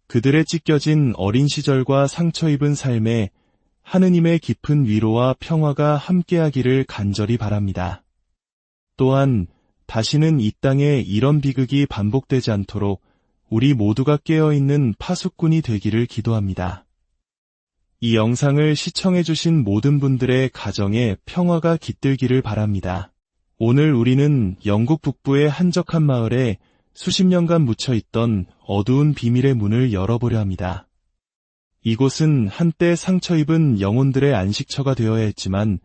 그들의 찢겨진 어린 시절과 상처 입은 삶에 하느님의 깊은 위로와 평화가 함께하기를 간절히 바랍니다. 또한 다시는 이 땅에 이런 비극이 반복되지 않도록 우리 모두가 깨어있는 파수꾼이 되기를 기도합니다. 이 영상을 시청해주신 모든 분들의 가정에 평화가 깃들기를 바랍니다. 오늘 우리는 영국 북부의 한적한 마을에 수십 년간 묻혀있던 어두운 비밀의 문을 열어보려 합니다. 이곳은 한때 상처 입은 영혼들의 안식처가 되어야 했지만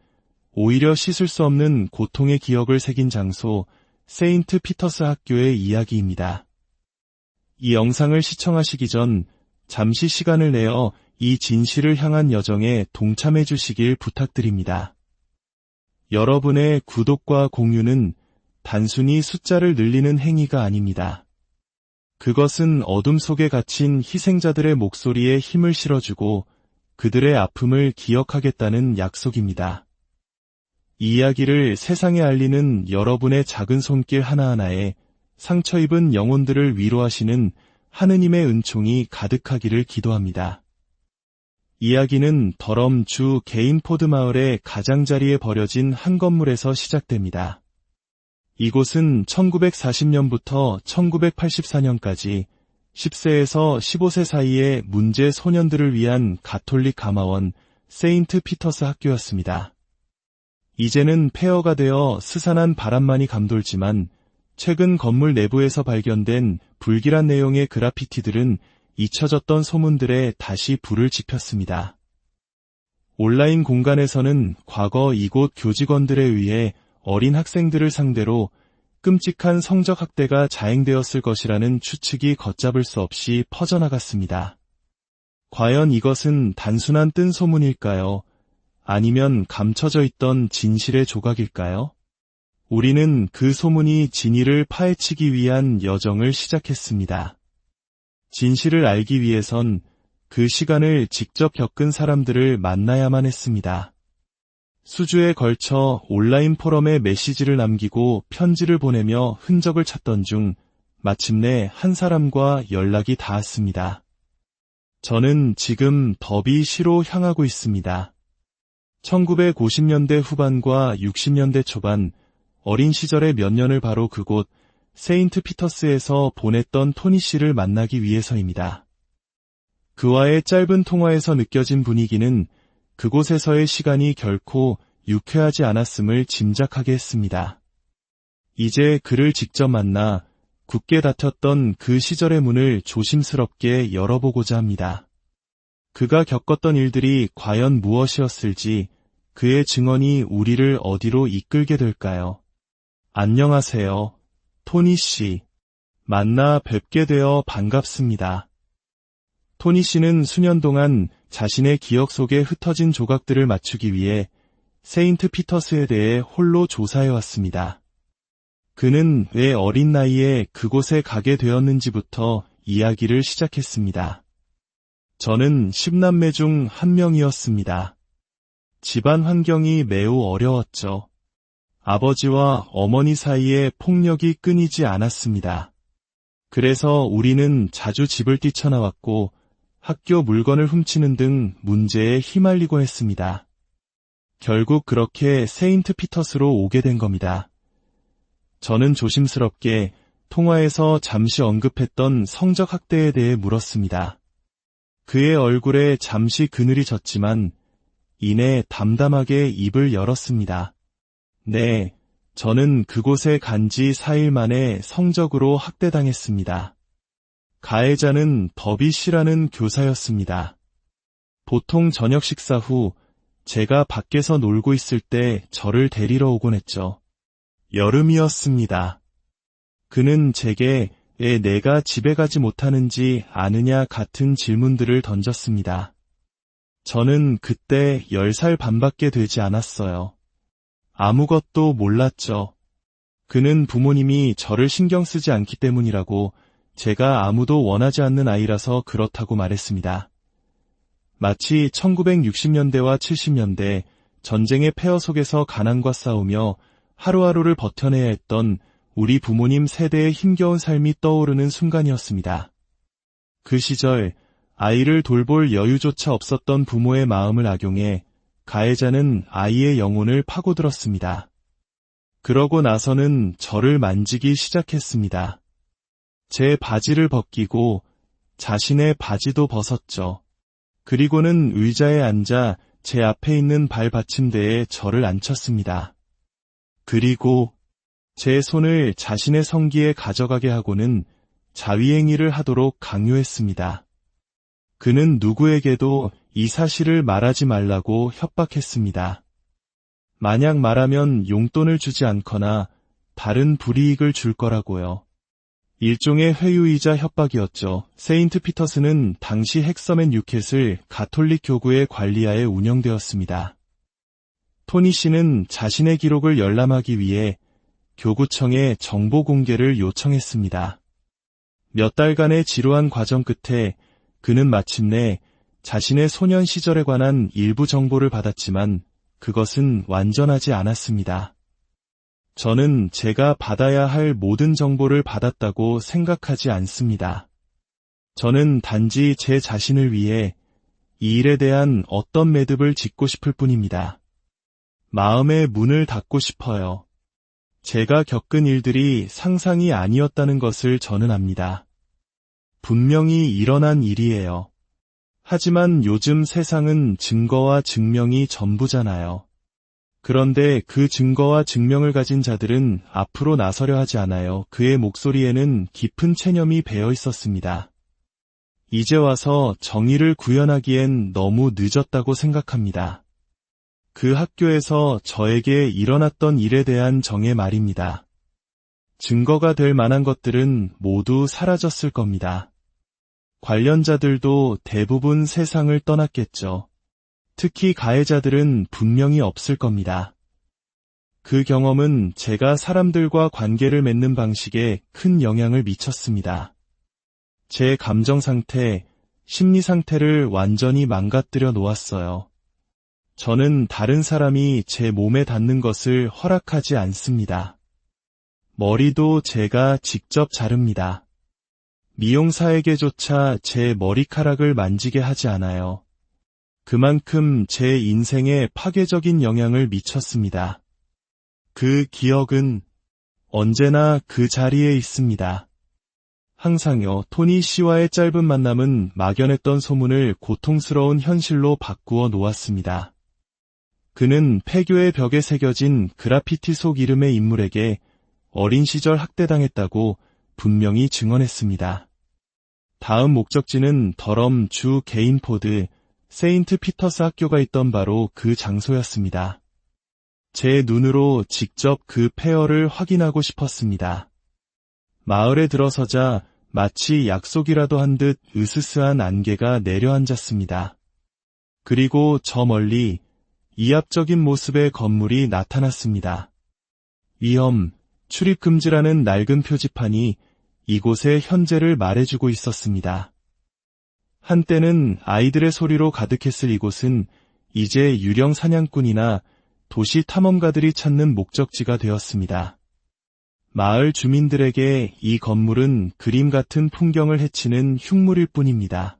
오히려 씻을 수 없는 고통의 기억을 새긴 장소 세인트 피터스 학교의 이야기입니다. 이 영상을 시청하시기 전 잠시 시간을 내어 이 진실을 향한 여정에 동참해 주시길 부탁드립니다. 여러분의 구독과 공유는 단순히 숫자를 늘리는 행위가 아닙니다. 그것은 어둠 속에 갇힌 희생자들의 목소리에 힘을 실어주고 그들의 아픔을 기억하겠다는 약속입니다. 이 이야기를 세상에 알리는 여러분의 작은 손길 하나하나에 상처 입은 영혼들을 위로하시는 하느님의 은총이 가득하기를 기도합니다. 이야기는 더럼 주 게인포드 마을의 가장자리에 버려진 한 건물에서 시작됩니다. 이곳은 1940년부터 1984년까지 10세에서 15세 사이의 문제 소년들을 위한 가톨릭 가마원 세인트 피터스 학교였습니다. 이제는 폐허가 되어 스산한 바람만이 감돌지만 최근 건물 내부에서 발견된 불길한 내용의 그라피티들은 잊혀졌던 소문들에 다시 불을 지폈습니다. 온라인 공간에서는 과거 이곳 교직원들에 의해 어린 학생들을 상대로 끔찍한 성적 학대가 자행되었을 것이라는 추측이 걷잡을 수 없이 퍼져나갔습니다. 과연 이것은 단순한 뜬 소문일까요? 아니면 감춰져 있던 진실의 조각일까요? 우리는 그 소문이 진위를 파헤치기 위한 여정을 시작했습니다. 진실을 알기 위해선 그 시간을 직접 겪은 사람들을 만나야만 했습니다. 수주에 걸쳐 온라인 포럼에 메시지를 남기고 편지를 보내며 흔적을 찾던 중 마침내 한 사람과 연락이 닿았습니다. 저는 지금 더비시로 향하고 있습니다. 1950년대 후반과 60년대 초반 어린 시절의 몇 년을 바로 그곳 세인트 피터스에서 보냈던 토니 씨를 만나기 위해서입니다. 그와의 짧은 통화에서 느껴진 분위기는 그곳에서의 시간이 결코 유쾌하지 않았음을 짐작하게 했습니다. 이제 그를 직접 만나 굳게 닫혔던 그 시절의 문을 조심스럽게 열어보고자 합니다. 그가 겪었던 일들이 과연 무엇이었을지 그의 증언이 우리를 어디로 이끌게 될까요? 안녕하세요, 토니 씨. 만나 뵙게 되어 반갑습니다. 토니 씨는 수년 동안 자신의 기억 속에 흩어진 조각들을 맞추기 위해 세인트 피터스에 대해 홀로 조사해왔습니다. 그는 왜 어린 나이에 그곳에 가게 되었는지부터 이야기를 시작했습니다. 저는 10남매 중 한 명이었습니다. 집안 환경이 매우 어려웠죠. 아버지와 어머니 사이에 폭력이 끊이지 않았습니다. 그래서 우리는 자주 집을 뛰쳐나왔고 학교 물건을 훔치는 등 문제에 휘말리곤 했습니다. 결국 그렇게 세인트 피터스로 오게 된 겁니다. 저는 조심스럽게 통화에서 잠시 언급했던 성적 학대에 대해 물었습니다. 그의 얼굴에 잠시 그늘이 졌지만 이내 담담하게 입을 열었습니다. 네, 저는 그곳에 간 지 4일 만에 성적으로 학대당했습니다. 가해자는 더비 씨라는 교사였습니다. 보통 저녁 식사 후 제가 밖에서 놀고 있을 때 저를 데리러 오곤 했죠. 여름이었습니다. 그는 제게 왜 내가 집에 가지 못하는지 아느냐 같은 질문들을 던졌습니다. 저는 그때 10살 반밖에 되지 않았어요. 아무것도 몰랐죠. 그는 부모님이 저를 신경 쓰지 않기 때문이라고, 제가 아무도 원하지 않는 아이라서 그렇다고 말했습니다. 마치 1960년대와 70년대 전쟁의 폐허 속에서 가난과 싸우며 하루하루를 버텨내야 했던 우리 부모님 세대의 힘겨운 삶이 떠오르는 순간이었습니다. 그 시절 아이를 돌볼 여유조차 없었던 부모의 마음을 악용해 가해자는 아이의 영혼을 파고들었습니다. 그러고 나서는 저를 만지기 시작했습니다. 제 바지를 벗기고 자신의 바지도 벗었죠. 그리고는 의자에 앉아 제 앞에 있는 발 받침대에 저를 앉혔습니다. 그리고 제 손을 자신의 성기에 가져가게 하고는 자위행위를 하도록 강요했습니다. 그는 누구에게도 이 사실을 말하지 말라고 협박했습니다. 만약 말하면 용돈을 주지 않거나 다른 불이익을 줄 거라고요. 일종의 회유이자 협박이었죠. 세인트 피터스는 당시 헥서맨 유켓을 가톨릭 교구의 관리하에 운영되었습니다. 토니 씨는 자신의 기록을 열람하기 위해 교구청에 정보 공개를 요청했습니다. 몇 달간의 지루한 과정 끝에 그는 마침내 자신의 소년 시절에 관한 일부 정보를 받았지만 그것은 완전하지 않았습니다. 저는 제가 받아야 할 모든 정보를 받았다고 생각하지 않습니다. 저는 단지 제 자신을 위해 이 일에 대한 어떤 매듭을 짓고 싶을 뿐입니다. 마음의 문을 닫고 싶어요. 제가 겪은 일들이 상상이 아니었다는 것을 저는 압니다. 분명히 일어난 일이에요. 하지만 요즘 세상은 증거와 증명이 전부잖아요. 그런데 그 증거와 증명을 가진 자들은 앞으로 나서려 하지 않아요. 그의 목소리에는 깊은 체념이 배어 있었습니다. 이제 와서 정의를 구현하기엔 너무 늦었다고 생각합니다. 그 학교에서 저에게 일어났던 일에 대한 정의 말입니다. 증거가 될 만한 것들은 모두 사라졌을 겁니다. 관련자들도 대부분 세상을 떠났겠죠. 특히 가해자들은 분명히 없을 겁니다. 그 경험은 제가 사람들과 관계를 맺는 방식에 큰 영향을 미쳤습니다. 제 감정 상태, 심리 상태를 완전히 망가뜨려 놓았어요. 저는 다른 사람이 제 몸에 닿는 것을 허락하지 않습니다. 머리도 제가 직접 자릅니다. 미용사에게조차 제 머리카락을 만지게 하지 않아요. 그만큼 제 인생에 파괴적인 영향을 미쳤습니다. 그 기억은 언제나 그 자리에 있습니다. 항상요. 토니 씨와의 짧은 만남은 막연했던 소문을 고통스러운 현실로 바꾸어 놓았습니다. 그는 폐교의 벽에 새겨진 그라피티 속 이름의 인물에게 어린 시절 학대당했다고 분명히 증언했습니다. 다음 목적지는 더럼 주 게인포드 세인트 피터스 학교가 있던 바로 그 장소였습니다. 제 눈으로 직접 그 폐허를 확인하고 싶었습니다. 마을에 들어서자 마치 약속이라도 한 듯 으스스한 안개가 내려앉았습니다. 그리고 저 멀리 이합적인 모습의 건물이 나타났습니다. 위험, 출입금지라는 낡은 표지판이 이곳의 현재를 말해주고 있었습니다. 한때는 아이들의 소리로 가득했을 이곳은 이제 유령 사냥꾼이나 도시 탐험가들이 찾는 목적지가 되었습니다. 마을 주민들에게 이 건물은 그림 같은 풍경을 해치는 흉물일 뿐입니다.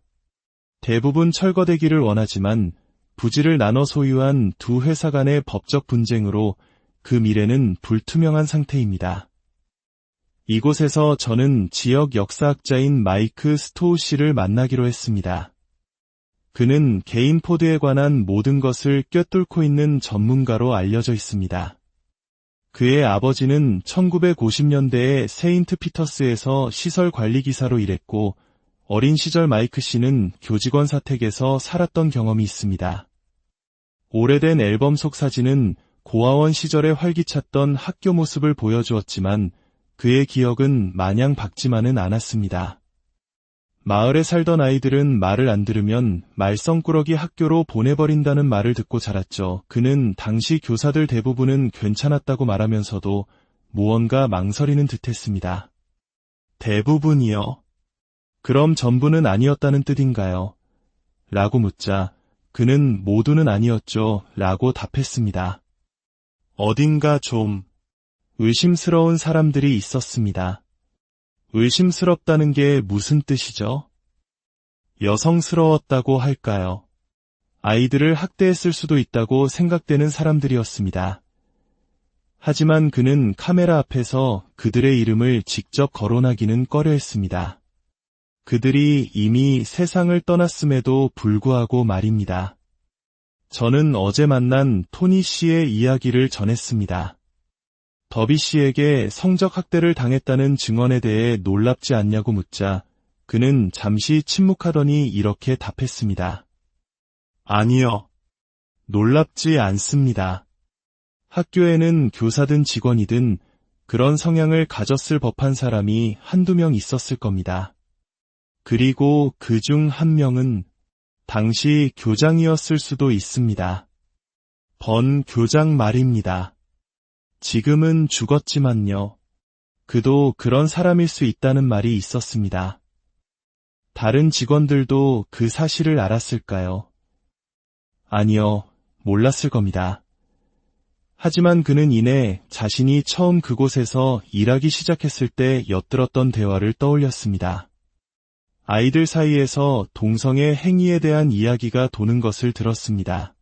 대부분 철거되기를 원하지만 부지를 나눠 소유한 두 회사 간의 법적 분쟁으로 그 미래는 불투명한 상태입니다. 이곳에서 저는 지역 역사학자인 마이크 스토우 씨를 만나기로 했습니다. 그는 게인포드에 관한 모든 것을 꿰뚫고 있는 전문가로 알려져 있습니다. 그의 아버지는 1950년대에 세인트 피터스에서 시설 관리 기사로 일했고 어린 시절 마이크 씨는 교직원 사택에서 살았던 경험이 있습니다. 오래된 앨범 속 사진은 고아원 시절에 활기찼던 학교 모습을 보여주었지만 그의 기억은 마냥 밝지만은 않았습니다. 마을에 살던 아이들은 말을 안 들으면 말썽꾸러기 학교로 보내버린다는 말을 듣고 자랐죠. 그는 당시 교사들 대부분은 괜찮았다고 말하면서도 무언가 망설이는 듯했습니다. 대부분이요? 그럼 전부는 아니었다는 뜻인가요? 라고 묻자 그는 모두는 아니었죠 라고 답했습니다. 어딘가 좀 의심스러운 사람들이 있었습니다. 의심스럽다는 게 무슨 뜻이죠? 여성스러웠다고 할까요? 아이들을 학대했을 수도 있다고 생각되는 사람들이었습니다. 하지만 그는 카메라 앞에서 그들의 이름을 직접 거론하기는 꺼려했습니다. 그들이 이미 세상을 떠났음에도 불구하고 말입니다. 저는 어제 만난 토니 씨의 이야기를 전했습니다. 더비 씨에게 성적 학대를 당했다는 증언에 대해 놀랍지 않냐고 묻자 그는 잠시 침묵하더니 이렇게 답했습니다. 아니요. 놀랍지 않습니다. 학교에는 교사든 직원이든 그런 성향을 가졌을 법한 사람이 한두 명 있었을 겁니다. 그리고 그 중 한 명은 당시 교장이었을 수도 있습니다. 번 교장 말입니다. 지금은 죽었지만요. 그도 그런 사람일 수 있다는 말이 있었습니다. 다른 직원들도 그 사실을 알았을까요? 아니요, 몰랐을 겁니다. 하지만 그는 이내 자신이 처음 그곳에서 일하기 시작했을 때 엿들었던 대화를 떠올렸습니다. 아이들 사이에서 동성애 행위에 대한 이야기가 도는 것을 들었습니다.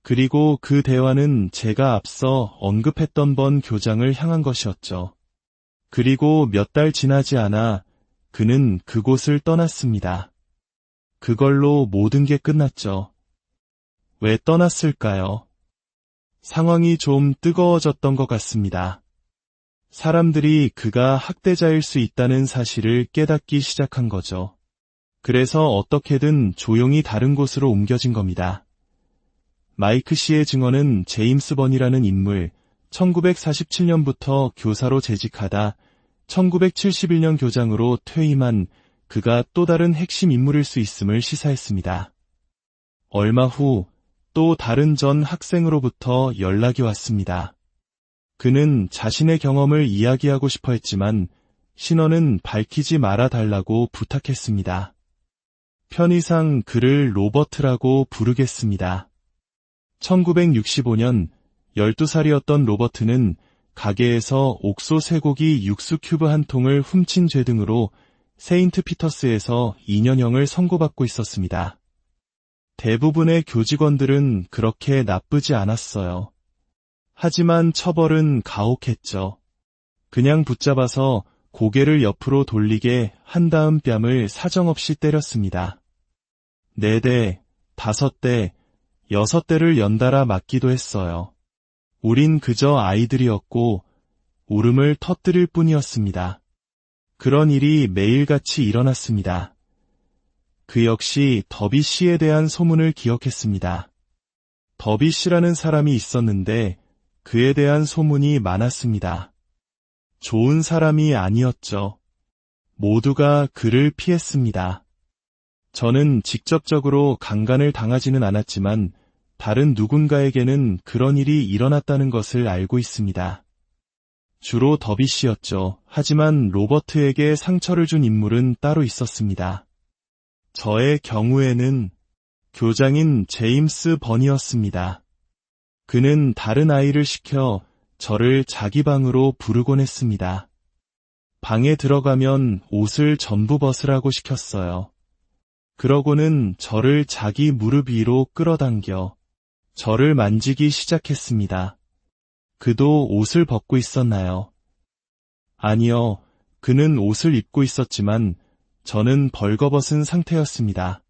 그리고 그 대화는 제가 앞서 언급했던 번 교장을 향한 것이었죠. 그리고 몇 달 지나지 않아 그는 그곳을 떠났습니다. 그걸로 모든 게 끝났죠. 왜 떠났을까요? 상황이 좀 뜨거워졌던 것 같습니다. 사람들이 그가 학대자일 수 있다는 사실을 깨닫기 시작한 거죠. 그래서 어떻게든 조용히 다른 곳으로 옮겨진 겁니다. 마이크 씨의 증언은 제임스 번이라는 인물, 1947년부터 교사로 재직하다 1971년 교장으로 퇴임한 그가 또 다른 핵심 인물일 수 있음을 시사했습니다. 얼마 후 또 다른 전 학생으로부터 연락이 왔습니다. 그는 자신의 경험을 이야기하고 싶어 했지만 신원은 밝히지 말아달라고 부탁했습니다. 편의상 그를 로버트라고 부르겠습니다. 1965년 12살이었던 로버트는 가게에서 옥소 쇠고기 육수 큐브 한 통을 훔친 죄 등으로 세인트 피터스에서 2년형을 선고받고 있었습니다. 대부분의 교직원들은 그렇게 나쁘지 않았어요. 하지만 처벌은 가혹했죠. 그냥 붙잡아서 고개를 옆으로 돌리게 한 다음 뺨을 사정없이 때렸습니다. 4대, 5대, 6대를 연달아 맞기도 했어요. 우린 그저 아이들이었고 울음을 터뜨릴 뿐이었습니다. 그런 일이 매일같이 일어났습니다. 그 역시 더비 씨에 대한 소문을 기억했습니다. 더비 씨라는 사람이 있었는데 그에 대한 소문이 많았습니다. 좋은 사람이 아니었죠. 모두가 그를 피했습니다. 저는 직접적으로 강간을 당하지는 않았지만 다른 누군가에게는 그런 일이 일어났다는 것을 알고 있습니다. 주로 더비 씨였죠. 하지만 로버트에게 상처를 준 인물은 따로 있었습니다. 저의 경우에는 교장인 제임스 번이었습니다. 그는 다른 아이를 시켜 저를 자기 방으로 부르곤 했습니다. 방에 들어가면 옷을 전부 벗으라고 시켰어요. 그러고는 저를 자기 무릎 위로 끌어당겨 저를 만지기 시작했습니다. 그도 옷을 벗고 있었나요? 아니요, 그는 옷을 입고 있었지만 저는 벌거벗은 상태였습니다.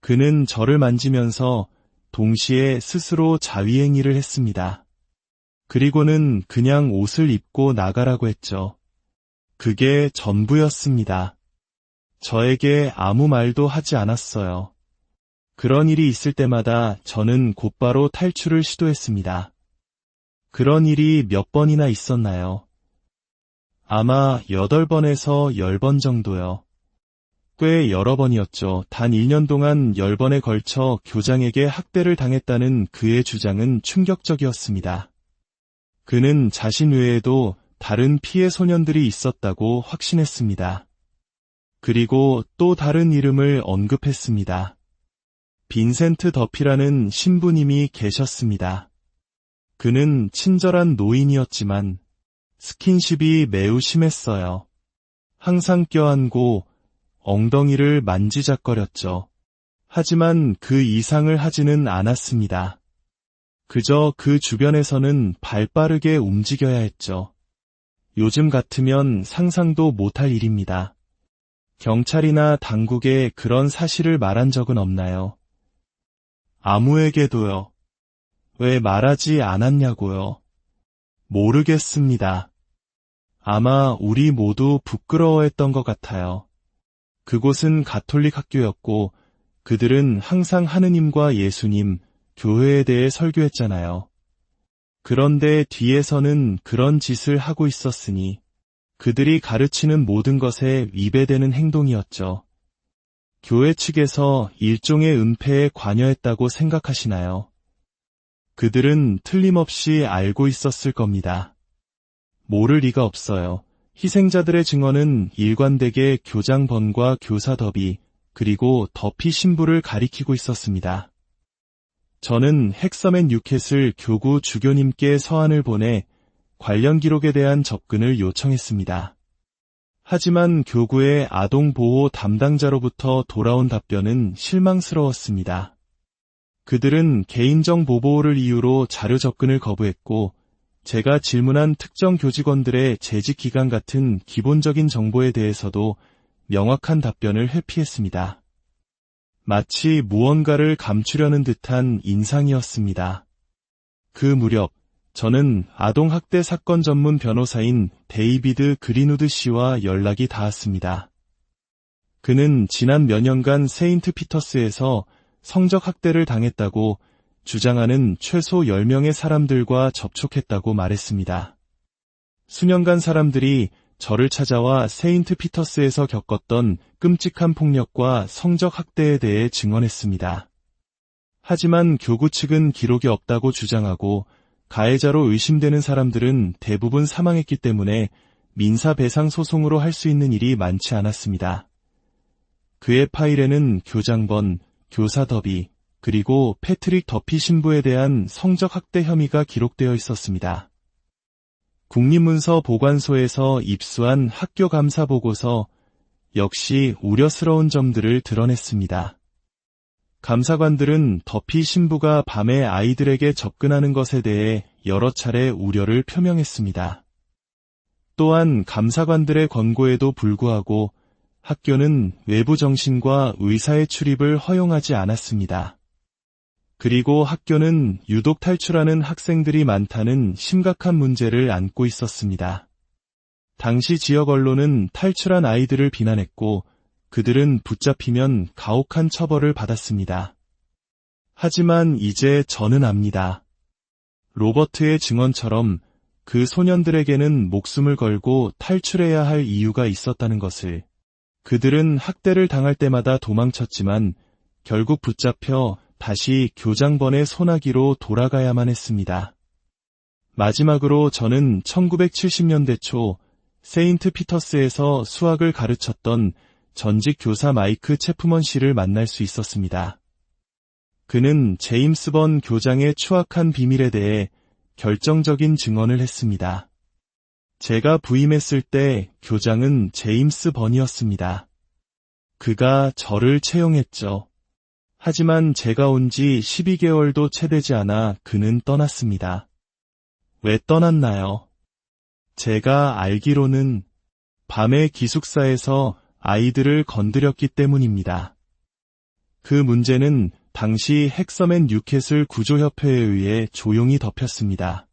그는 저를 만지면서 동시에 스스로 자위행위를 했습니다. 그리고는 그냥 옷을 입고 나가라고 했죠. 그게 전부였습니다. 저에게 아무 말도 하지 않았어요. 그런 일이 있을 때마다 저는 곧바로 탈출을 시도했습니다. 그런 일이 몇 번이나 있었나요? 아마 8번에서 10번 정도요. 꽤 여러 번이었죠. 단 1년 동안 10번에 걸쳐 교장에게 학대를 당했다는 그의 주장은 충격적이었습니다. 그는 자신 외에도 다른 피해 소년들이 있었다고 확신했습니다. 그리고 또 다른 이름을 언급했습니다. 빈센트 더피라는 신부님이 계셨습니다. 그는 친절한 노인이었지만 스킨십이 매우 심했어요. 항상 껴안고 엉덩이를 만지작거렸죠. 하지만 그 이상을 하지는 않았습니다. 그저 그 주변에서는 발빠르게 움직여야 했죠. 요즘 같으면 상상도 못할 일입니다. 경찰이나 당국에 그런 사실을 말한 적은 없나요? 아무에게도요. 왜 말하지 않았냐고요? 모르겠습니다. 아마 우리 모두 부끄러워했던 것 같아요. 그곳은 가톨릭 학교였고 그들은 항상 하느님과 예수님, 교회에 대해 설교했잖아요. 그런데 뒤에서는 그런 짓을 하고 있었으니 그들이 가르치는 모든 것에 위배되는 행동이었죠. 교회 측에서 일종의 은폐에 관여했다고 생각하시나요? 그들은 틀림없이 알고 있었을 겁니다. 모를 리가 없어요. 희생자들의 증언은 일관되게 교장 번과 교사 더비, 그리고 더피 신부를 가리키고 있었습니다. 저는 헥서맨 뉴켓을 교구 주교님께 서한을 보내 관련 기록에 대한 접근을 요청했습니다. 하지만 교구의 아동보호 담당자로부터 돌아온 답변은 실망스러웠습니다. 그들은 개인정보 보호를 이유로 자료 접근을 거부했고 제가 질문한 특정 교직원들의 재직 기간 같은 기본적인 정보에 대해서도 명확한 답변을 회피했습니다. 마치 무언가를 감추려는 듯한 인상이었습니다. 그 무렵 저는 아동학대 사건 전문 변호사인 데이비드 그린우드 씨와 연락이 닿았습니다. 그는 지난 몇 년간 세인트 피터스에서 성적 학대를 당했다고 주장하는 최소 10명의 사람들과 접촉했다고 말했습니다. 수년간 사람들이 저를 찾아와 세인트 피터스에서 겪었던 끔찍한 폭력과 성적 학대에 대해 증언했습니다. 하지만 교구 측은 기록이 없다고 주장하고 가해자로 의심되는 사람들은 대부분 사망했기 때문에 민사배상 소송으로 할 수 있는 일이 많지 않았습니다. 그의 파일에는 교장번, 교사 더비, 그리고 패트릭 더피 신부에 대한 성적 학대 혐의가 기록되어 있었습니다. 국립문서 보관소에서 입수한 학교 감사 보고서 역시 우려스러운 점들을 드러냈습니다. 감사관들은 더피 신부가 밤에 아이들에게 접근하는 것에 대해 여러 차례 우려를 표명했습니다. 또한 감사관들의 권고에도 불구하고 학교는 외부 정신과 의사의 출입을 허용하지 않았습니다. 그리고 학교는 유독 탈출하는 학생들이 많다는 심각한 문제를 안고 있었습니다. 당시 지역 언론은 탈출한 아이들을 비난했고 그들은 붙잡히면 가혹한 처벌을 받았습니다. 하지만 이제 저는 압니다. 로버트의 증언처럼 그 소년들에게는 목숨을 걸고 탈출해야 할 이유가 있었다는 것을. 그들은 학대를 당할 때마다 도망쳤지만 결국 붙잡혀 다시 교장번의 소나기로 돌아가야만 했습니다. 마지막으로 저는 1970년대 초 세인트 피터스에서 수학을 가르쳤던 전직 교사 마이크 체프먼 씨를 만날 수 있었습니다. 그는 제임스 번 교장의 추악한 비밀에 대해 결정적인 증언을 했습니다. 제가 부임했을 때 교장은 제임스 번이었습니다. 그가 저를 채용했죠. 하지만 제가 온 지 12개월도 채 되지 않아 그는 떠났습니다. 왜 떠났나요? 제가 알기로는 밤에 기숙사에서 아이들을 건드렸기 때문입니다. 그 문제는 당시 헥서맨 뉴캐슬 구조협회에 의해 조용히 덮였습니다.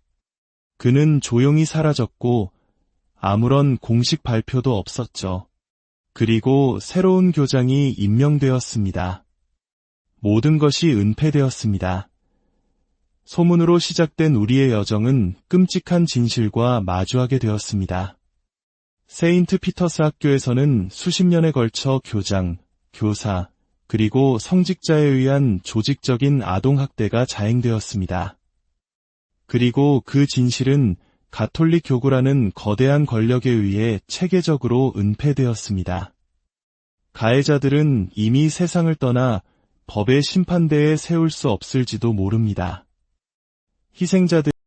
그는 조용히 사라졌고 아무런 공식 발표도 없었죠. 그리고 새로운 교장이 임명되었습니다. 모든 것이 은폐되었습니다. 소문으로 시작된 우리의 여정은 끔찍한 진실과 마주하게 되었습니다. 세인트 피터스 학교에서는 수십 년에 걸쳐 교장, 교사, 그리고 성직자에 의한 조직적인 아동학대가 자행되었습니다. 그리고 그 진실은 가톨릭 교구라는 거대한 권력에 의해 체계적으로 은폐되었습니다. 가해자들은 이미 세상을 떠나 법의 심판대에 세울 수 없을지도 모릅니다. 희생자들